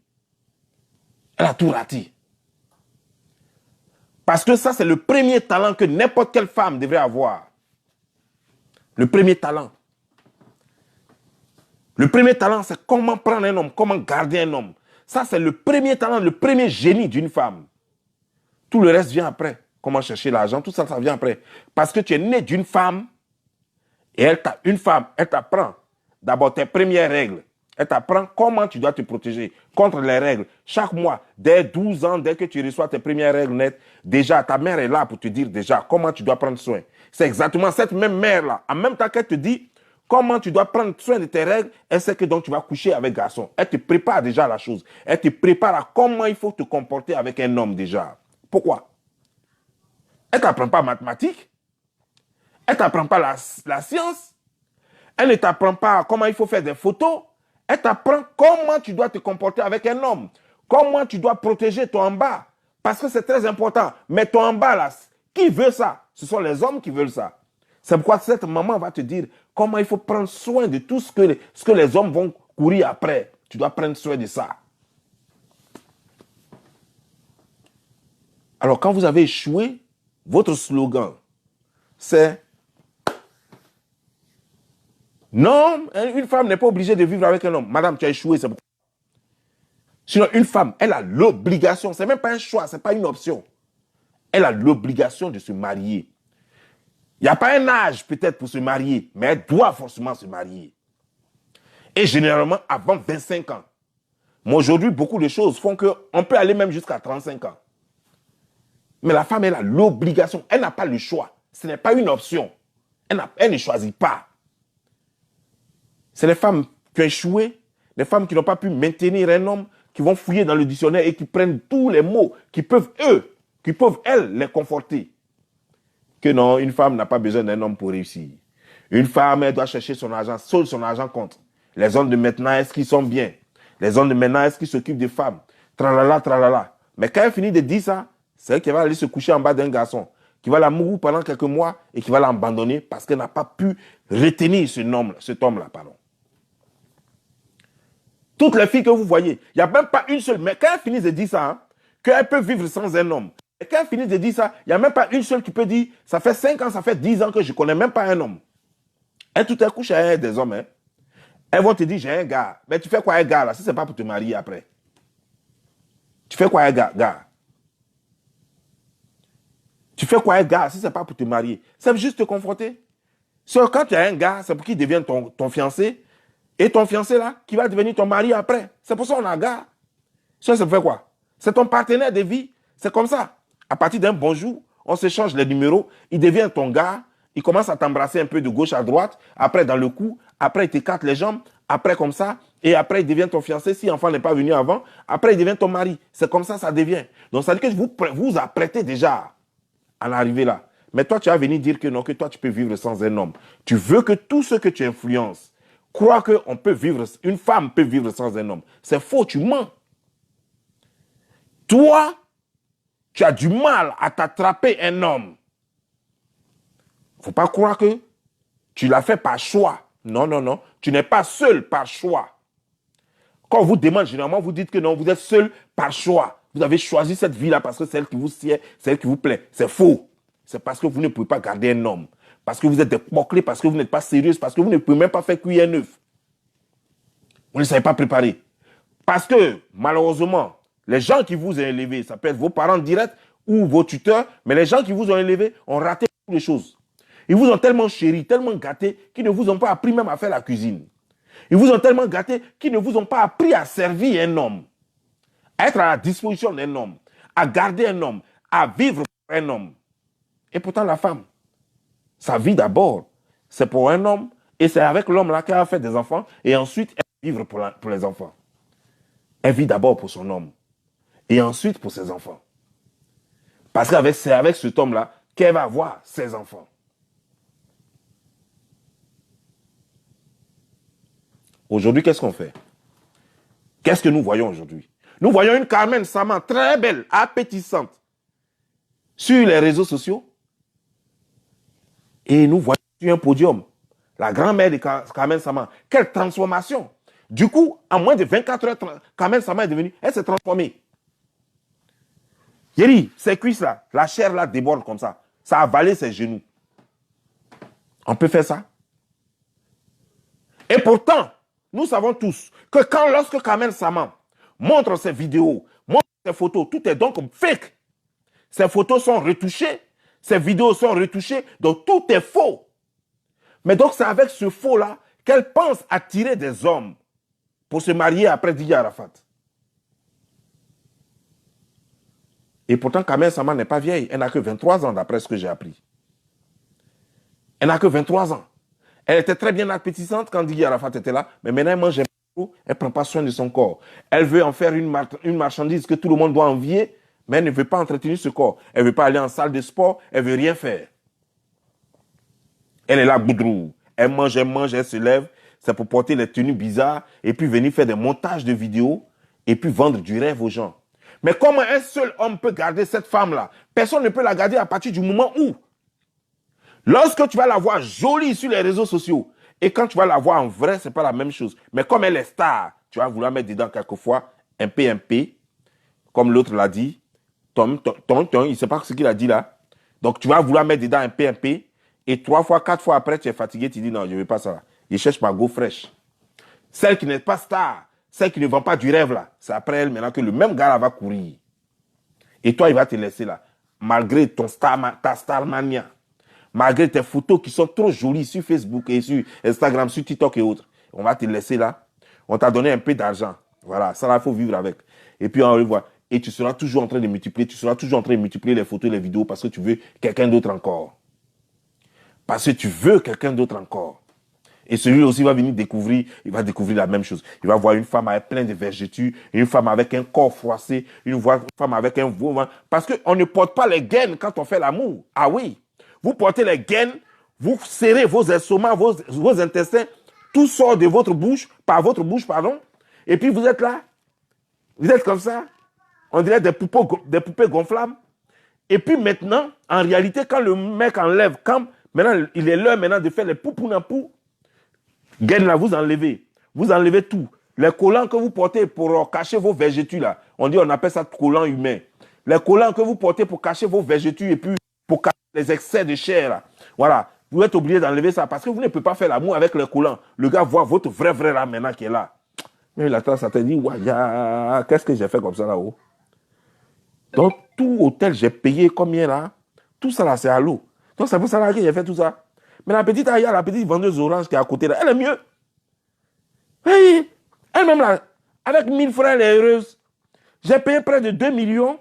Elle a tout raté. Parce que ça, c'est le premier talent que n'importe quelle femme devrait avoir. Le premier talent. Le premier talent, c'est comment prendre un homme, comment garder un homme. Ça, c'est le premier talent, le premier génie d'une femme. Tout le reste vient après. Comment chercher l'argent, tout ça, ça vient après. Parce que tu es né d'une femme et une femme, elle t'apprend d'abord tes premières règles. Elle t'apprend comment tu dois te protéger contre les règles. Chaque mois, dès 12 ans, dès que tu reçois tes premières règles nettes, déjà, ta mère est là pour te dire déjà comment tu dois prendre soin. C'est exactement cette même mère-là. En même temps qu'elle te dit comment tu dois prendre soin de tes règles, elle sait que donc tu vas coucher avec garçon. Elle te prépare déjà à la chose. Elle te prépare à comment il faut te comporter avec un homme déjà. Pourquoi? Elle ne t'apprend pas mathématiques. Elle ne t'apprend pas la science. Elle ne t'apprend pas comment il faut faire des photos. Elle t'apprend comment tu dois te comporter avec un homme. Comment tu dois protéger ton en bas. Parce que c'est très important. Mais ton en bas, là, qui veut ça? Ce sont les hommes qui veulent ça. C'est pourquoi cette maman va te dire comment il faut prendre soin de tout ce que les hommes vont courir après. Tu dois prendre soin de ça. Alors, quand vous avez échoué, votre slogan, c'est non, une femme n'est pas obligée de vivre avec un homme. Madame, tu as échoué, c'est pourquoi. Sinon, une femme, elle a l'obligation, c'est même pas un choix, c'est pas une option. Elle a l'obligation de se marier. Il n'y a pas un âge peut-être pour se marier, mais elle doit forcément se marier. Et généralement, avant 25 ans. Mais aujourd'hui, beaucoup de choses font qu'on peut aller même jusqu'à 35 ans. Mais la femme, elle a l'obligation, elle n'a pas le choix. Ce n'est pas une option. Elle ne choisit pas. C'est les femmes qui ont échoué, les femmes qui n'ont pas pu maintenir un homme, qui vont fouiller dans le dictionnaire et qui prennent tous les mots qui peuvent, elles, les conforter. Que non, une femme n'a pas besoin d'un homme pour réussir. Une femme, elle doit chercher son argent, seul son argent compte. Les hommes de maintenant, est-ce qu'ils sont bien? Les hommes de maintenant, est-ce qu'ils s'occupent des femmes? Tralala, tralala. Mais quand elle finit de dire ça, c'est elle qui va aller se coucher en bas d'un garçon, qui va la mourir pendant quelques mois et qui va l'abandonner parce qu'elle n'a pas pu retenir cet homme-là, pardon. Toutes les filles que vous voyez, il n'y a même pas une seule. Mais quand elles finissent de dire ça, hein, qu'elles peuvent vivre sans un homme. Et quand elles finissent de dire ça, il n'y a même pas une seule qui peut dire, ça fait 5 ans, ça fait 10 ans que je ne connais même pas un homme. Elles tout à coup, chez des hommes, hein. Elles vont te dire, j'ai un gars. Mais tu fais quoi un gars là, si ce n'est pas pour te marier après? Tu fais quoi un gars? Tu fais quoi un gars si ce n'est pas pour te marier? C'est juste te confronter. Quand tu as un gars, c'est pour qu'il devienne ton fiancé. Et ton fiancé là, qui va devenir ton mari après. C'est pour ça qu'on a un gars. Ça fait quoi? C'est ton partenaire de vie. C'est comme ça. À partir d'un bonjour, on s'échange les numéros. Il devient ton gars. Il commence à t'embrasser un peu de gauche à droite. Après, dans le cou. Après, il t'écarte les jambes. Après, comme ça. Et après, il devient ton fiancé. Si l'enfant n'est pas venu avant. Après, il devient ton mari. C'est comme ça devient. Donc, ça veut dire que vous vous apprêtez déjà à l'arrivée là. Mais toi, tu vas venir dire que non, que toi, tu peux vivre sans un homme. Tu veux que tout ce que tu influences, crois qu'une femme peut vivre sans un homme. C'est faux, tu mens. Toi, tu as du mal à t'attraper un homme. Il ne faut pas croire que tu l'as fait par choix. Non, non, non. Tu n'es pas seul par choix. Quand on vous demande, généralement, vous dites que non, vous êtes seul par choix. Vous avez choisi cette vie-là parce que c'est elle qui vous sied, c'est elle qui vous plaît. C'est faux. C'est parce que vous ne pouvez pas garder un homme. Parce que vous êtes des poclés, parce que vous n'êtes pas sérieuse, parce que vous ne pouvez même pas faire cuire un œuf. Vous ne savez pas préparer. Parce que, malheureusement, les gens qui vous ont élevé, ça peut être vos parents directs ou vos tuteurs, mais les gens qui vous ont élevé ont raté toutes les choses. Ils vous ont tellement chéri, tellement gâté, qu'ils ne vous ont pas appris même à faire la cuisine. Ils vous ont tellement gâté qu'ils ne vous ont pas appris à servir un homme, à être à la disposition d'un homme, à garder un homme, à vivre pour un homme. Et pourtant, la femme, sa vie d'abord, c'est pour un homme, et c'est avec l'homme-là qu'elle a fait des enfants, et ensuite, elle vit pour les enfants. Elle vit d'abord pour son homme, et ensuite pour ses enfants. Parce que c'est avec cet homme-là qu'elle va avoir ses enfants. Aujourd'hui, qu'est-ce qu'on fait? Qu'est-ce que nous voyons aujourd'hui? Nous voyons une Carmen Sama très belle, appétissante, sur les réseaux sociaux. Et nous voyons sur un podium la grand-mère de Carmen Sama. Quelle transformation! Du coup, en moins de 24 heures, Carmen Sama est devenue, elle s'est transformée. J'ai dit, ces cuisses-là, la chair là déborde comme ça. Ça a avalé ses genoux. On peut faire ça? Et pourtant, nous savons tous que lorsque Carmen Sama montre ses vidéos, montre ses photos, tout est donc fake. Ses photos sont retouchées, ses vidéos sont retouchées, donc tout est faux. Mais donc c'est avec ce faux-là qu'elle pense attirer des hommes pour se marier après Didier Arafat. Et pourtant, Carmen Sama n'est pas vieille. Elle n'a que 23 ans, d'après ce que j'ai appris. Elle n'a que 23 ans. Elle était très bien appétissante quand Didier Arafat était là, mais maintenant elle mange beaucoup, elle ne prend pas soin de son corps. Elle veut en faire une marchandise que tout le monde doit envier, mais elle ne veut pas entretenir ce corps. Elle ne veut pas aller en salle de sport, elle ne veut rien faire. Elle est là, boudrou. Elle mange, elle se lève. C'est pour porter les tenues bizarres et puis venir faire des montages de vidéos et puis vendre du rêve aux gens. Mais comment un seul homme peut garder cette femme-là? Personne ne peut la garder à partir du moment où, lorsque tu vas la voir jolie sur les réseaux sociaux et quand tu vas la voir en vrai, ce n'est pas la même chose. Mais comme elle est star, tu vas vouloir mettre dedans quelquefois un PMP, comme l'autre l'a dit. Il ne sait pas ce qu'il a dit là. Donc tu vas vouloir mettre dedans un PMP et 3 fois, 4 fois après, tu es fatigué, tu dis non, je ne veux pas ça là. Il cherche ma go fraîche. Celle qui n'est pas star, celle qui ne vend pas du rêve là, c'est après elle maintenant que le même gars là va courir. Et toi, il va te laisser là, malgré ta starmania, malgré tes photos qui sont trop jolies sur Facebook et sur Instagram, sur TikTok et autres. On va te laisser là. On t'a donné un peu d'argent. Voilà, ça là, il faut vivre avec. Et puis on le voit. Et tu seras toujours en train de multiplier, les photos et les vidéos parce que tu veux quelqu'un d'autre encore. Parce que tu veux quelqu'un d'autre encore. Et celui aussi va venir découvrir, il va découvrir la même chose. Il va voir une femme avec plein de vergetures, une femme avec un corps froissé, une femme avec un veau. Parce qu'on ne porte pas les gaines quand on fait l'amour. Ah oui. Vous portez les gaines, vous serrez vos estomacs, vos intestins, tout sort de votre bouche, par votre bouche, pardon. Et puis vous êtes là. Vous êtes comme ça. On dirait des poupées gonflables. Et puis maintenant, en réalité, quand le mec enlève, maintenant, il est l'heure maintenant de faire les poupounapou. Gaine là, vous enlevez. Vous enlevez tout. Les collants que vous portez pour cacher vos vergetures là, on appelle ça collant humain. Les collants que vous portez pour cacher vos vergetures et puis pour cacher les excès de chair là. Voilà. Vous êtes obligé d'enlever ça parce que vous ne pouvez pas faire l'amour avec les collants. Le gars voit votre vrai là maintenant qui est là. Mais il attend, ça te dit, ouais, qu'est-ce que j'ai fait comme ça là-haut? Donc, tout hôtel, j'ai payé combien là? Tout ça là, c'est à l'eau. Donc, c'est pour ça là que j'ai fait tout ça. Mais la petite Aya, la petite vendeuse orange qui est à côté là, elle est mieux. Oui, elle-même là, avec 1000 francs, elle est heureuse. J'ai payé près de 2 millions,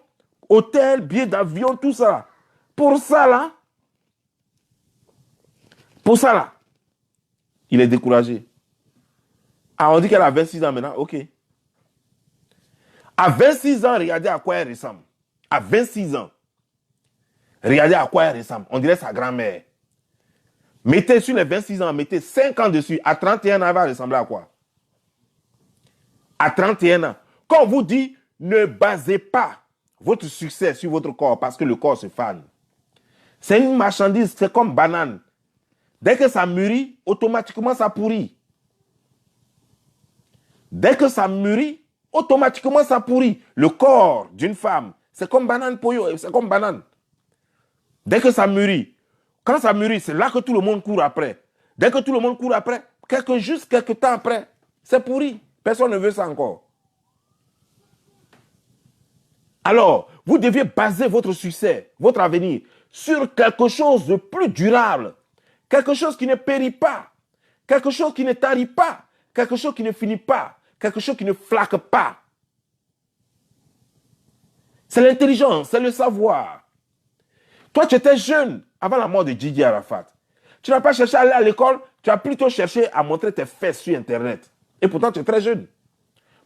hôtel, billets d'avion, tout ça. Pour ça là, il est découragé. Ah, on dit qu'elle a 26 ans maintenant, ok. À 26 ans, regardez à quoi elle ressemble. À 26 ans, regardez à quoi elle ressemble. On dirait sa grand-mère. Mettez sur les 26 ans, mettez 5 ans dessus. À 31 ans, elle va ressembler à quoi? À 31 ans. Quand on vous dit, ne basez pas votre succès sur votre corps parce que le corps se fane. C'est une marchandise, c'est comme banane. Dès que ça mûrit, automatiquement ça pourrit. Dès que ça mûrit, automatiquement ça pourrit. Le corps d'une femme, c'est comme banane poyo, c'est comme banane. Dès que ça mûrit, quand ça mûrit, c'est là que tout le monde court après. Dès que tout le monde court après, juste quelques temps après, c'est pourri. Personne ne veut ça encore. Alors, vous deviez baser votre succès, votre avenir, sur quelque chose de plus durable. Quelque chose qui ne périt pas. Quelque chose qui ne tarit pas. Quelque chose qui ne finit pas. Quelque chose qui ne flaque pas. C'est l'intelligence, c'est le savoir. Toi, tu étais jeune avant la mort de Didier Arafat. Tu n'as pas cherché à aller à l'école, tu as plutôt cherché à montrer tes fesses sur Internet. Et pourtant, tu es très jeune.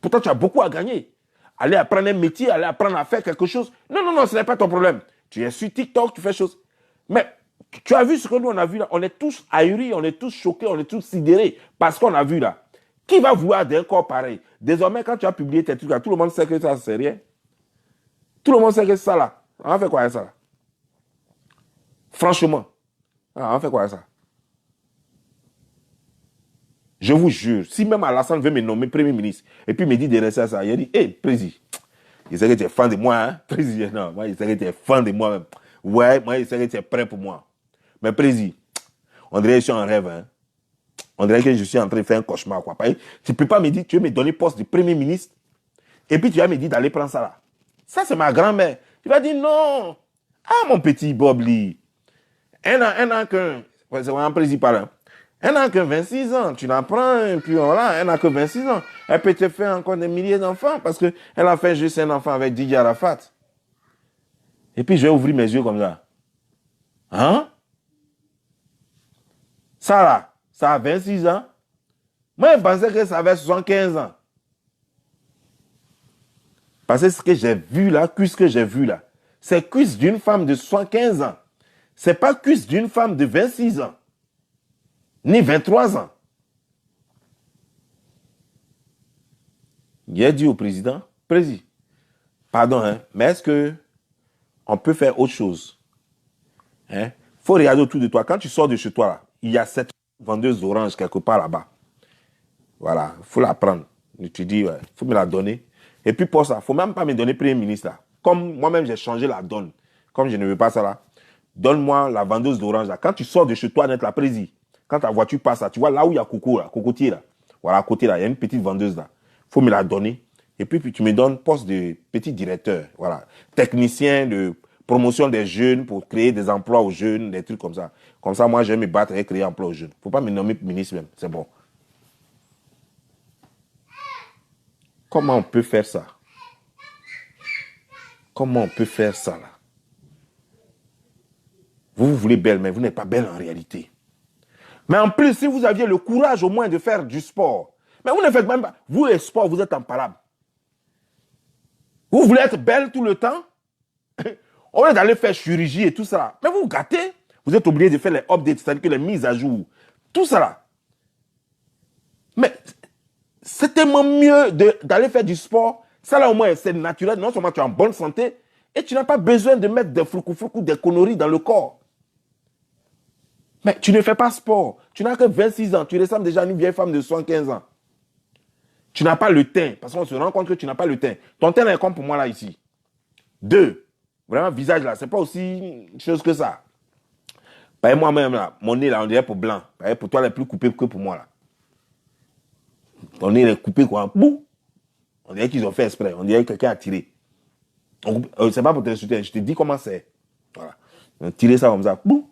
Pourtant, tu as beaucoup à gagner. Aller apprendre un métier, aller apprendre à faire quelque chose. Non, non, non, ce n'est pas ton problème. Tu es sur TikTok, tu fais choses. Mais tu as vu ce que nous, on a vu là. On est tous ahuris, on est tous choqués, on est tous sidérés parce qu'on a vu là. Qui va vouloir d'un corps pareil? Désormais, quand tu as publié tes trucs là, tout le monde sait que ça, c'est rien. Tout le monde sait que c'est ça là. On fait quoi avec ça là? Franchement, on fait quoi avec ça? Je vous jure, si même Alassane veut me nommer Premier ministre et puis me dit de rester à ça, il dit, hé, président, il sait que tu es fan de moi, hein? Président, non, moi, il sait que tu es fan de moi même. Ouais, moi, il sait que tu es prêt pour moi. Mais président, on dirait que je suis en rêve, hein? On dirait que je suis en train de faire un cauchemar, quoi. Tu ne peux pas me dire, tu veux me donner poste de Premier ministre et puis tu vas me dire d'aller prendre ça là. Ça, c'est ma grand-mère. Tu vas dire, non. Ah, mon petit Bob Lee. Un an qu'un, c'est vraiment président parlant. Elle n'a que 26 ans, tu la prends, et puis voilà, elle n'a que 26 ans. Elle peut te faire encore des milliers d'enfants, parce qu'elle a fait juste un enfant avec Didier Arafat. Et puis je vais ouvrir mes yeux comme ça. Hein? Ça là, ça a 26 ans. Moi, je pensais que ça avait 75 ans. Parce que ce que j'ai vu là, cuisse que j'ai vu là, c'est cuisse d'une femme de 75 ans. C'est pas cuisse d'une femme de 26 ans. Ni 23 ans. Il a dit au président, président, pardon, hein, mais est-ce que on peut faire autre chose? Hein? Faut regarder autour de toi. Quand tu sors de chez toi, là, il y a cette vendeuse d'orange quelque part là-bas. Voilà, il faut la prendre. Et tu dis, ouais, faut me la donner. Et puis pour ça, faut même pas me donner Premier ministre là. Comme moi-même, j'ai changé la donne. Comme je ne veux pas ça là. Donne-moi la vendeuse d'orange là. Quand tu sors de chez toi, net la président, quand ta voiture passe là, tu vois là où il y a Coco là, cocotier là. Voilà, à côté là, il y a une petite vendeuse là. Faut me la donner. Et puis tu me donnes poste de petit directeur. Voilà. Technicien de promotion des jeunes pour créer des emplois aux jeunes, des trucs comme ça. Comme ça, moi, je vais me battre et créer emploi aux jeunes. Faut pas me nommer ministre même. C'est bon. Comment on peut faire ça? Comment on peut faire ça là? Vous voulez belle, mais vous n'êtes pas belle en réalité. Mais en plus, si vous aviez le courage au moins de faire du sport, mais vous ne faites même pas. Vous, les sports, vous êtes imparables. Vous voulez être belle tout le temps? Au lieu d'aller faire chirurgie et tout ça, mais vous vous gâtez. Vous êtes obligé de faire les updates, c'est-à-dire que les mises à jour. Tout ça là. Mais c'est tellement mieux d'aller faire du sport. Ça là au moins, c'est naturel. Non seulement tu es en bonne santé, et tu n'as pas besoin de mettre des floucou, des conneries dans le corps. Mais tu ne fais pas sport. Tu n'as que 26 ans. Tu ressembles déjà à une vieille femme de 75 ans. Tu n'as pas le teint. Parce qu'on se rend compte que tu n'as pas le teint. Ton teint est comme pour moi là ici. 2. Vraiment, visage là, c'est pas aussi une chose que ça. Par moi-même là, mon nez là, on dirait pour blanc. Pour toi, il est plus coupé que pour moi là. Ton nez est coupé quoi. Bouh. On dirait qu'ils ont fait exprès. On dirait que quelqu'un a tiré. C'est pas pour te soutenir. Je te dis comment c'est. Voilà. On a tiré ça comme ça. Bouh.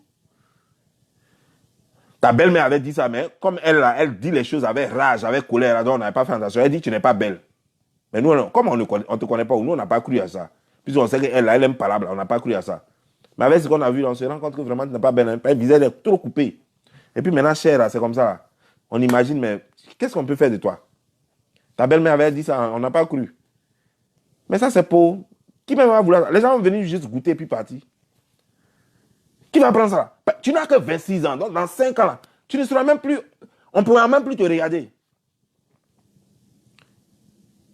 Ta belle-mère avait dit ça, mais comme elle, là, elle dit les choses avec rage, avec colère, donc on n'avait pas fait attention. Elle dit tu n'es pas belle. Mais nous, comme on ne te connaît pas, nous, on n'a pas cru à ça. Puisqu'on sait qu'elle, elle aime parler, on n'a pas cru à ça. Mais avec ce qu'on a vu, on se rend compte que vraiment, tu n'es pas belle. Elle visait est trop coupé. Et puis maintenant, chère, c'est comme ça. Là. On imagine, mais qu'est-ce qu'on peut faire de toi? Ta belle-mère avait dit ça, on n'a pas cru. Mais ça, c'est pour... Qui même va vouloir... Les gens vont venir juste goûter et puis partir. Qui va prendre ça? Tu n'as que 26 ans. Donc, dans 5 ans, là, tu ne seras même plus... On ne pourra même plus te regarder.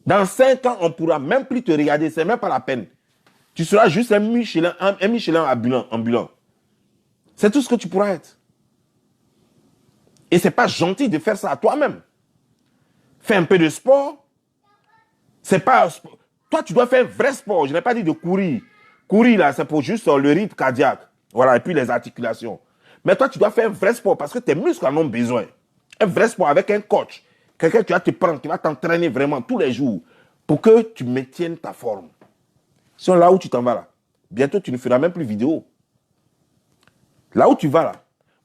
Dans 5 ans, on ne pourra même plus te regarder. Ce n'est même pas la peine. Tu seras juste un Michelin ambulant. C'est tout ce que tu pourras être. Et ce n'est pas gentil de faire ça à toi-même. Fais un peu de sport. C'est pas... Toi, tu dois faire un vrai sport. Je n'ai pas dit de courir. Courir, là, c'est pour juste le rythme cardiaque. Voilà, et puis les articulations. Mais toi, tu dois faire un vrai sport parce que tes muscles en ont besoin. Un vrai sport avec un coach. Quelqu'un qui va te prendre, qui va t'entraîner vraiment tous les jours pour que tu maintiennes ta forme. Sinon, là où tu t'en vas, là, bientôt, tu ne feras même plus vidéo. Là où tu vas, là,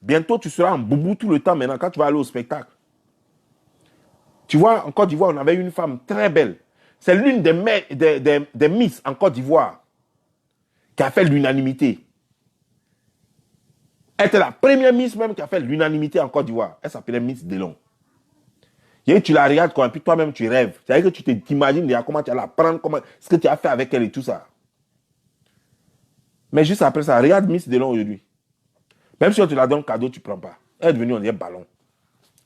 bientôt, tu seras en boubou tout le temps maintenant quand tu vas aller au spectacle. Tu vois, en Côte d'Ivoire, on avait une femme très belle. C'est l'une des Miss en Côte d'Ivoire qui a fait l'unanimité. Elle était la première Miss même qui a fait l'unanimité en Côte d'Ivoire. Elle s'appelait Miss Delon. Et tu la regardes quoi, et puis toi-même tu rêves. C'est-à-dire que tu t'imagines déjà comment tu vas la prendre, ce que tu as fait avec elle et tout ça. Mais juste après ça, regarde Miss Delon aujourd'hui. Même si on te la donne cadeau, tu ne prends pas. Elle est devenue, on dirait, ballon.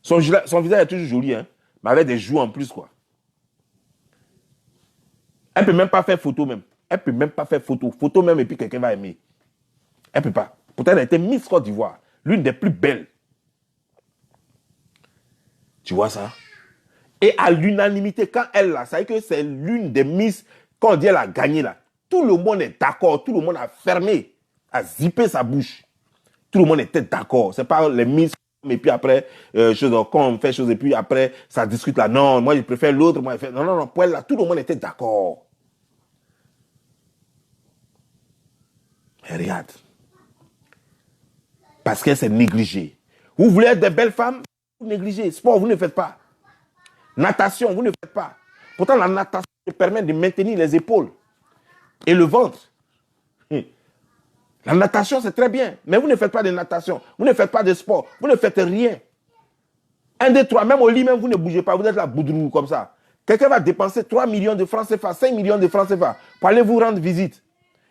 Son visage est toujours joli, hein, mais avec des joues en plus, quoi. Elle ne peut même pas faire photo même. Elle ne peut même pas faire photo. Photo même, et puis quelqu'un va aimer. Elle ne peut pas. Pourtant, elle était Miss Côte d'Ivoire. L'une des plus belles. Tu vois ça? Et à l'unanimité, quand elle là, ça veut dire que c'est l'une des Miss, quand on dit elle a gagné là, tout le monde est d'accord, tout le monde a fermé, a zippé sa bouche. Tout le monde était d'accord. C'est pas les Miss, et puis après, quand on fait chose, et puis après, ça discute là. Non, moi je préfère l'autre, moi je préfère... Non, non, non, pour elle là, tout le monde était d'accord. Et regarde. Parce qu'elle s'est négligée. Vous voulez être des belles femmes? Vous négligez. Sport, vous ne faites pas. Natation, vous ne faites pas. Pourtant, la natation permet de maintenir les épaules et le ventre. La natation, c'est très bien. Mais vous ne faites pas de natation. Vous ne faites pas de sport. Vous ne faites rien. 1, 2, 3, même au lit, même vous ne bougez pas. Vous êtes là, boudrou, comme ça. Quelqu'un va dépenser 3 millions de francs CFA, 5 millions de francs CFA pour aller vous rendre visite.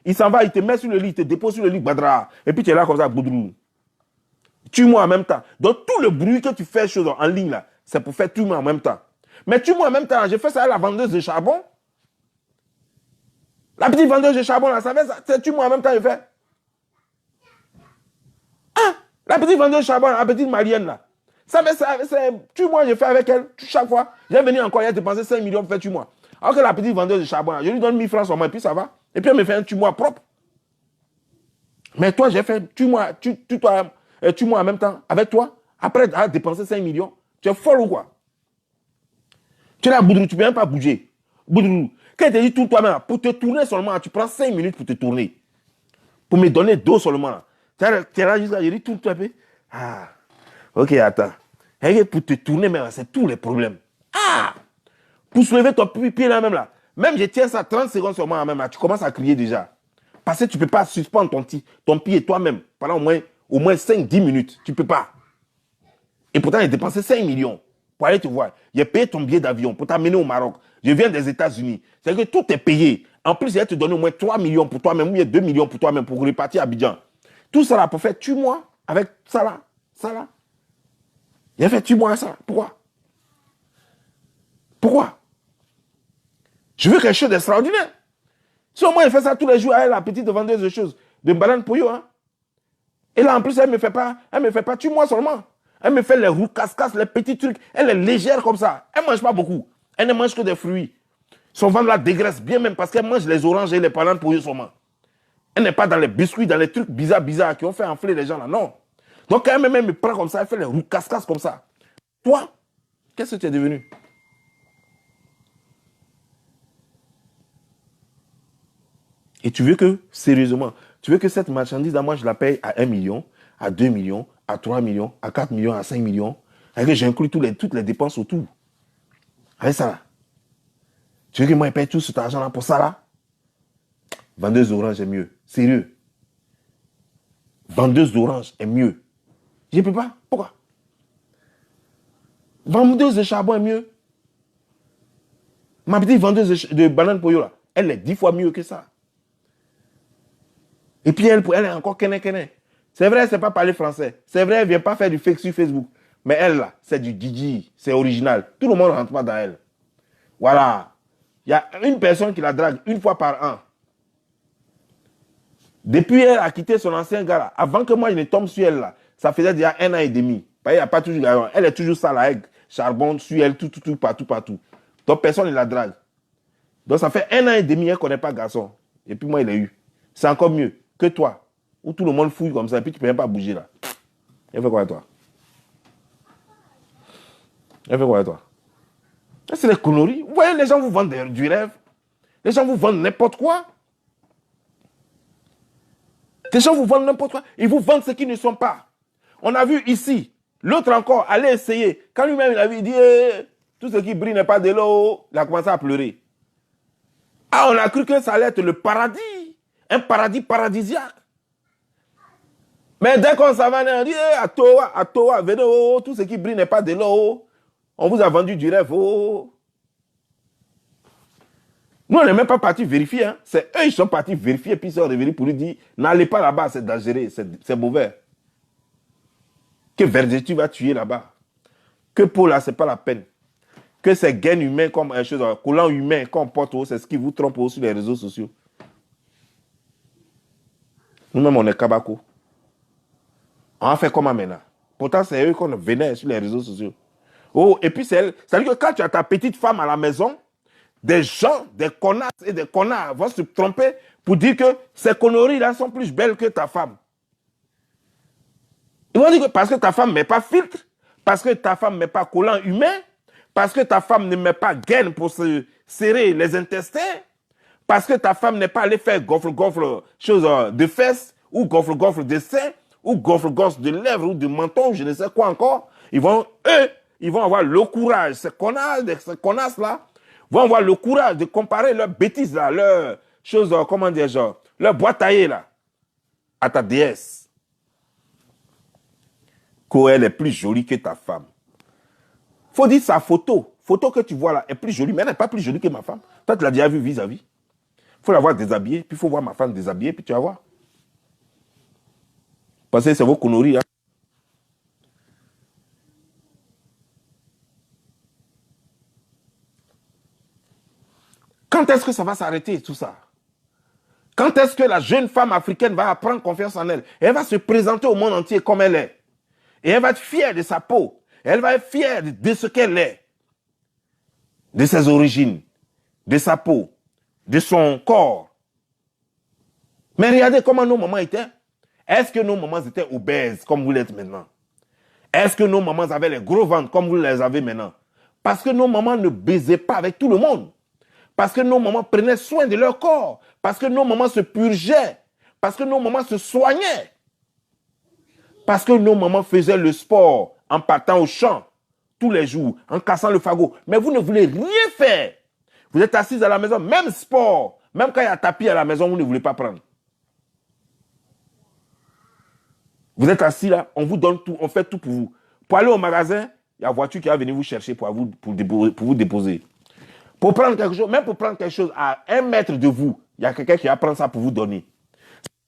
Il s'en va, il te met sur le lit, il te dépose sur le lit, badra. Et puis tu es là comme ça, boudrou. Tue-moi en même temps. Donc tout le bruit que tu fais en ligne, là, c'est pour faire tue-moi en même temps. Mais tue-moi en même temps, j'ai fait ça à la vendeuse de charbon. La petite vendeuse de charbon, là, ça fait ça. C'est tue-moi en même temps, je fais. Ah, la petite vendeuse de charbon, la petite Marienne, là. Ça fait ça, tue-moi, je fais avec elle, chaque fois. J'ai venu encore, il a dépensé 5 millions pour faire tue-moi. Alors que la petite vendeuse de charbon, là, je lui donne 1000 francs sur moi, et puis ça va. Et puis elle me fait un tue-moi propre. Mais toi, j'ai fait tue-moi, tue-moi en même temps, avec toi. Après, à dépenser 5 millions. Tu es folle ou quoi? Tu es là, Boudrou, tu ne peux même pas bouger. Boudrou, quand tu te dis tout toi-même, pour te tourner seulement, tu prends 5 minutes pour te tourner. Pour me donner dos seulement. Tu es là jusqu'à, je dis tout toi. Ah, ok, attends. Et pour te tourner, c'est tous les problèmes. Ah, pour soulever ton pied là même là. Même je tiens ça 30 secondes seulement même là, tu commences à crier déjà. Parce que tu ne peux pas suspendre ton pied toi-même pendant au moins 5-10 minutes. Tu ne peux pas. Et pourtant, j'ai dépensé 5 millions pour aller te voir. J'ai payé ton billet d'avion pour t'amener au Maroc. Je viens des États-Unis. C'est-à-dire que tout est payé. En plus, il va te donner au moins 3 millions pour toi-même, ou bien 2 millions pour toi-même pour repartir à Abidjan. Tout ça là pour faire tue-moi avec ça là. Ça là. Il a fait tue-moi ça. Pourquoi? Pourquoi? Je veux quelque chose d'extraordinaire. Si au moins il fait ça tous les jours, elle, la petite vendeuse de choses, de banane pollo, hein. Et là, en plus, elle ne me fait pas tue-moi seulement. Elle me fait les roues casse-casse, les petits trucs. Elle est légère comme ça. Elle ne mange pas beaucoup. Elle ne mange que des fruits. Son ventre la dégraisse bien même parce qu'elle mange les oranges et les bananes pour eux seulement. Elle n'est pas dans les biscuits, dans les trucs bizarres qui ont fait enfler les gens là. Non. Donc quand elle me prend comme ça, elle fait les roues casse-casse comme ça. Toi, qu'est-ce que tu es devenu? Et tu veux que, sérieusement, tu veux que cette marchandise là, moi je la paye à 1 million, à 2 millions, à 3 millions, à 4 millions, à 5 millions, et que j'inclus toutes les dépenses autour. Avec ça là. Tu veux que moi je paye tout cet argent là pour ça là? Vendeuse d'orange est mieux. Sérieux. Vendeuse d'orange est mieux. Je ne peux pas. Pourquoi? Vendeuse de charbon est mieux. Ma petite vendeuse de banane pollo là, elle est 10 fois mieux que ça. Et puis elle est encore kene. C'est vrai, elle ne sait pas parler français. C'est vrai, elle ne vient pas faire du fake sur Facebook. Mais elle là, c'est du Gigi. C'est original. Tout le monde ne rentre pas dans elle. Voilà. Il y a une personne qui la drague une fois par an. Depuis elle a quitté son ancien gars là, avant que moi je ne tombe sur elle là, ça faisait déjà 1 an et demi. Il y a pas toujours, elle est toujours sale avec charbon sur elle, tout, partout. Donc, personne ne la drague. Donc, ça fait 1 an et demi, elle ne connaît pas garçon. Et puis, moi, il a eu. C'est encore mieux que toi, où tout le monde fouille comme ça, et puis tu ne peux même pas bouger là. Elle fait quoi à toi? Elle fait quoi à toi? C'est des conneries. Vous voyez, les gens vous vendent du rêve. Les gens vous vendent n'importe quoi. Les gens vous vendent n'importe quoi. Ils vous vendent ce qu'ils ne sont pas. On a vu ici, l'autre encore allait essayer. Quand lui-même il avait dit, tout ce qui brille n'est pas de l'eau, il a commencé à pleurer. Ah, on a cru que ça allait être le paradis. Un paradis paradisiaque. Mais dès qu'on s'en va, on dit, à toi, venez, tout ce qui brille n'est pas de l'eau. On vous a vendu du rêve. Nous, on n'est même pas partis vérifier. Hein. C'est eux, ils sont partis vérifier, puis ils sont revenus pour lui dire, n'allez pas là-bas, c'est dangereux, c'est mauvais. Que Vergetu va tuer là-bas. Que pour là, ce n'est pas la peine. Que ces gains humains comme un chose, collant humain qu'on porte, c'est ce qui vous trompe sur les réseaux sociaux. Nous-mêmes, on est Kabako. On a fait comment maintenant? Pourtant, c'est eux qu'on venait sur les réseaux sociaux. Oh, et puis c'est-à-dire que quand tu as ta petite femme à la maison, des gens, des connasses et des connards vont se tromper pour dire que ces conneries-là sont plus belles que ta femme. Ils vont dire que parce que ta femme ne met pas filtre, parce que ta femme ne met pas collant humain, parce que ta femme ne met pas gaine pour se serrer les intestins, parce que ta femme n'est pas allée faire gonfle, chose de fesses, ou gonfle de seins, ou gonfle de lèvres, ou de menton, je ne sais quoi encore. Ils vont avoir le courage, ces connasses-là, vont avoir le courage de comparer leurs bêtises là, leurs choses, comment dire, genre, leur bois taillé là, à ta déesse. Qu'elle est plus jolie que ta femme. Faut dire sa photo que tu vois là est plus jolie, mais elle n'est pas plus jolie que ma femme. Toi, tu l'as déjà vu vis-à-vis. Il faut la voir déshabillée, puis il faut voir ma femme déshabillée, puis tu vas voir. Parce que c'est vos conneries. Hein. Quand est-ce que ça va s'arrêter, tout ça? Quand est-ce que la jeune femme africaine va prendre confiance en elle? Et elle va se présenter au monde entier comme elle est. Et elle va être fière de sa peau. Elle va être fière de ce qu'elle est. De ses origines. De sa peau. De son corps. Mais regardez comment nos mamans étaient. Est-ce que nos mamans étaient obèses comme vous l'êtes maintenant? Est-ce que nos mamans avaient les gros ventres comme vous les avez maintenant? Parce que nos mamans ne baisaient pas avec tout le monde. Parce que nos mamans prenaient soin de leur corps. Parce que nos mamans se purgeaient. Parce que nos mamans se soignaient. Parce que nos mamans faisaient le sport en partant au champ tous les jours, en cassant le fagot. Mais vous ne voulez rien faire. Vous êtes assis à la maison, même sport, même quand il y a tapis à la maison, vous ne voulez pas prendre. Vous êtes assis là, on vous donne tout, on fait tout pour vous. Pour aller au magasin, il y a la voiture qui va venir vous chercher pour vous déposer. Pour prendre quelque chose, même pour prendre quelque chose à 1 mètre de vous, il y a quelqu'un qui va prendre ça pour vous donner.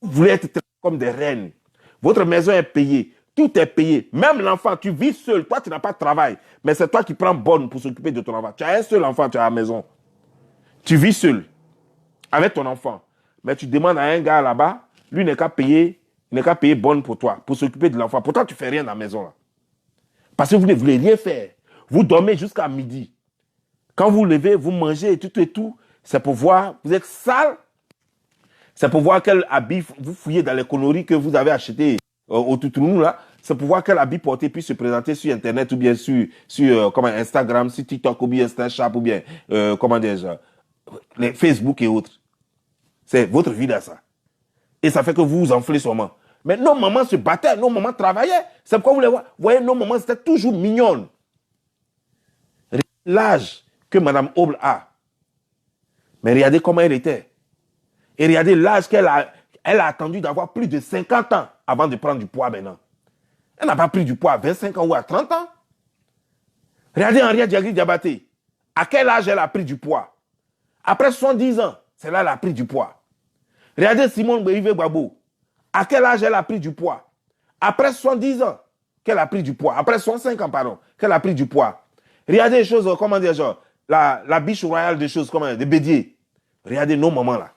Vous voulez être comme des reines. Votre maison est payée. Tout est payé. Même l'enfant, tu vis seul. Toi, tu n'as pas de travail. Mais c'est toi qui prends bonne pour s'occuper de ton enfant. Tu as un seul enfant, tu as à la maison. Tu vis seul avec ton enfant. Mais tu demandes à un gars là-bas, lui n'est qu'à payer, bonne pour toi, pour s'occuper de l'enfant. Pourtant, tu ne fais rien à la maison là. Parce que vous ne voulez rien faire. Vous dormez jusqu'à midi. Quand vous levez, vous mangez et tout. C'est pour voir, vous êtes sale. C'est pour voir quel habit vous fouillez dans les conneries que vous avez achetées au Toutourou là. C'est pour voir quel habit porter puis se présenter sur Internet ou bien sur Instagram, sur TikTok ou bien Snapchat ou bien les Facebook et autres. C'est votre vie là ça. Et ça fait que vous vous enflez sûrement. Mais nos mamans se battaient, nos mamans travaillaient. C'est pourquoi vous les voyez, nos mamans étaient toujours mignonnes. L'âge que Mme Auble a. Mais regardez comment elle était. Et regardez l'âge qu'elle a. Elle a attendu d'avoir plus de 50 ans avant de prendre du poids maintenant. Elle n'a pas pris du poids à 25 ans ou à 30 ans. Regardez Henriette Diabaté. À quel âge elle a pris du poids? Après 70 ans, c'est là qu'elle a pris du poids. Regardez Simone Bélivé Gbagbo. À quel âge elle a pris du poids? Après 70 ans qu'elle a pris du poids. Après 65 ans, pardon, qu'elle a pris du poids. Regardez les choses, comment dire, genre, la biche royale des choses, comment, des bédiers. Regardez nos mamans là.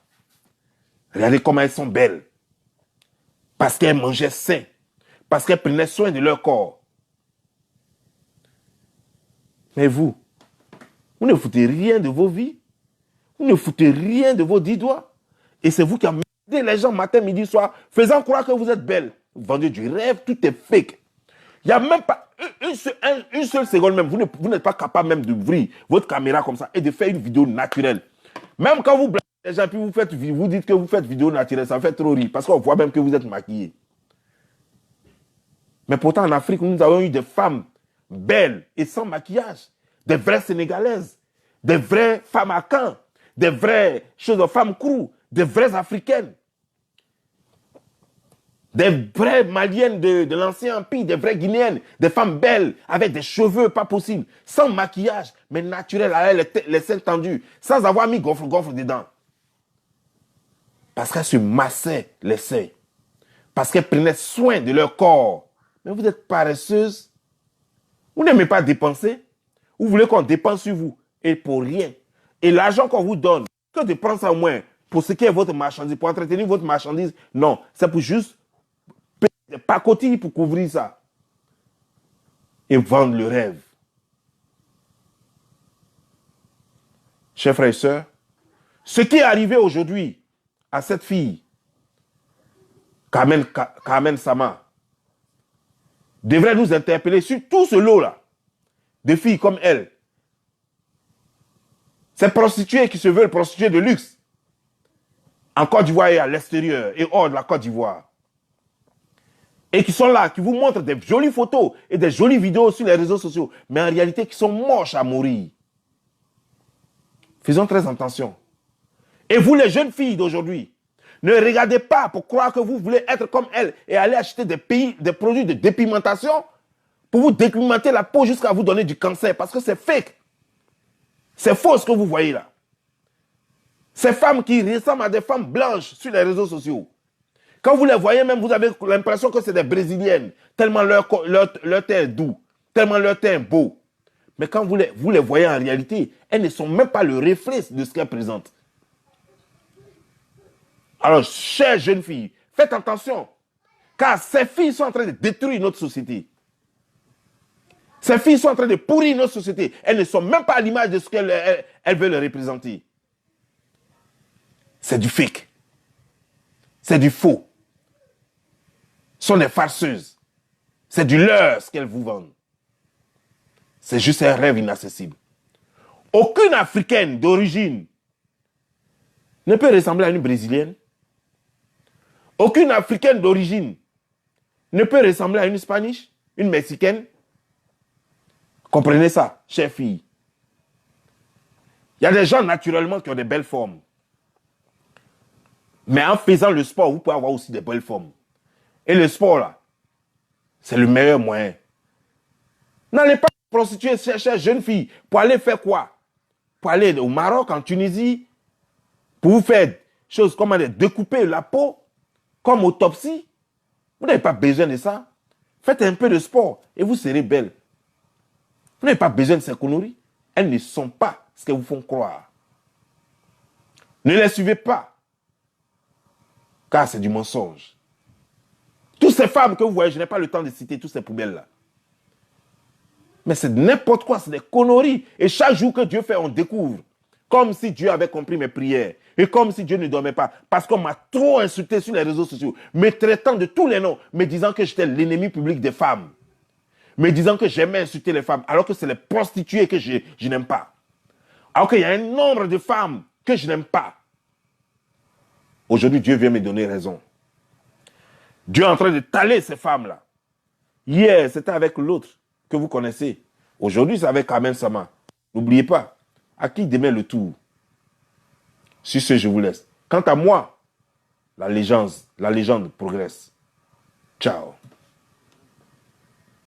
Regardez comment elles sont belles. Parce qu'elles mangeaient sain. Parce qu'elles prenaient soin de leur corps. Mais vous ne foutez rien de vos vies. Vous ne foutez rien de vos 10 doigts. Et c'est vous qui emmerdez les gens matin, midi, soir, faisant croire que vous êtes belle. Vous vendez du rêve, tout est fake. Il n'y a même pas une seule seconde même. Vous n'êtes pas capable même d'ouvrir votre caméra comme ça et de faire une vidéo naturelle. Même quand vous blaguez les gens, puis vous dites que vous faites vidéo naturelle, ça fait trop rire. Parce qu'on voit même que vous êtes maquillé. Mais pourtant, en Afrique, nous avons eu des femmes belles et sans maquillage. Des vraies Sénégalaises. Des vraies femmes à Caen. Des vraies choses de femmes crew. Des vraies Africaines. Des vraies Maliennes de l'ancien empire, des vraies Guinéennes, des femmes belles, avec des cheveux pas possibles, sans maquillage, mais naturel, avec les seins tendus, sans avoir mis gonfle dedans. Parce qu'elles se massaient les seins. Parce qu'elles prenaient soin de leur corps. Mais vous êtes paresseuse. Vous n'aimez pas dépenser. Vous voulez qu'on dépense sur vous. Et pour rien. Et l'argent qu'on vous donne, que de prendre ça au moins pour ce qui est votre marchandise, pour entretenir votre marchandise, non. C'est pour juste des pacotilles pour couvrir ça. Et vendre le rêve. Chers frères et sœurs, ce qui est arrivé aujourd'hui à cette fille, Carmen Sama, devrait nous interpeller sur tout ce lot-là de filles comme elle. Ces prostituées qui se veulent prostituées de luxe en Côte d'Ivoire et à l'extérieur et hors de la Côte d'Ivoire. Et qui sont là, qui vous montrent des jolies photos et des jolies vidéos sur les réseaux sociaux, mais en réalité qui sont moches à mourir. Faisons très attention. Et vous les jeunes filles d'aujourd'hui, ne regardez pas pour croire que vous voulez être comme elles et aller acheter des produits de dépigmentation pour vous dépigmenter la peau jusqu'à vous donner du cancer parce que c'est fake. C'est faux ce que vous voyez là. Ces femmes qui ressemblent à des femmes blanches sur les réseaux sociaux. Quand vous les voyez même, vous avez l'impression que c'est des Brésiliennes, tellement leur teint est doux, tellement leur teint est beau. Mais quand vous les voyez en réalité, elles ne sont même pas le reflet de ce qu'elles présentent. Alors, chères jeunes filles, faites attention, car ces filles sont en train de détruire notre société. Ces filles sont en train de pourrir notre société. Elles ne sont même pas à l'image de ce qu'elles veulent représenter. C'est du fake. C'est du faux. Ce sont des farceuses. C'est du leurre ce qu'elles vous vendent. C'est juste un rêve inaccessible. Aucune Africaine d'origine ne peut ressembler à une Brésilienne. Aucune Africaine d'origine ne peut ressembler à une Spanish, une Mexicaine. Comprenez ça, chères filles. Il y a des gens naturellement qui ont des belles formes. Mais en faisant le sport, vous pouvez avoir aussi des belles formes. Et le sport, là, c'est le meilleur moyen. N'allez pas prostituer chères jeunes filles pour aller faire quoi? Pour aller au Maroc, en Tunisie, pour vous faire choses comme découper la peau, comme autopsie. Vous n'avez pas besoin de ça. Faites un peu de sport et vous serez belle. Vous n'avez pas besoin de ces conneries. Elles ne sont pas ce qu'elles vous font croire. Ne les suivez pas. Car c'est du mensonge. Toutes ces femmes que vous voyez, je n'ai pas le temps de citer toutes ces poubelles-là. Mais c'est n'importe quoi, c'est des conneries. Et chaque jour que Dieu fait, on découvre. Comme si Dieu avait compris mes prières. Et comme si Dieu ne dormait pas. Parce qu'on m'a trop insulté sur les réseaux sociaux. Me traitant de tous les noms. Me disant que j'étais l'ennemi public des femmes. Me disant que j'aimais insulter les femmes. Alors que c'est les prostituées que je n'aime pas. Alors qu'il y a un nombre de femmes que je n'aime pas. Aujourd'hui, Dieu vient me donner raison. Dieu est en train de taler ces femmes-là. Hier, c'était avec l'autre que vous connaissez. Aujourd'hui, c'est avec Carmen Sama. N'oubliez pas, à qui demain le tour? Sur ce, je vous laisse. Quant à moi, la légende progresse. Ciao.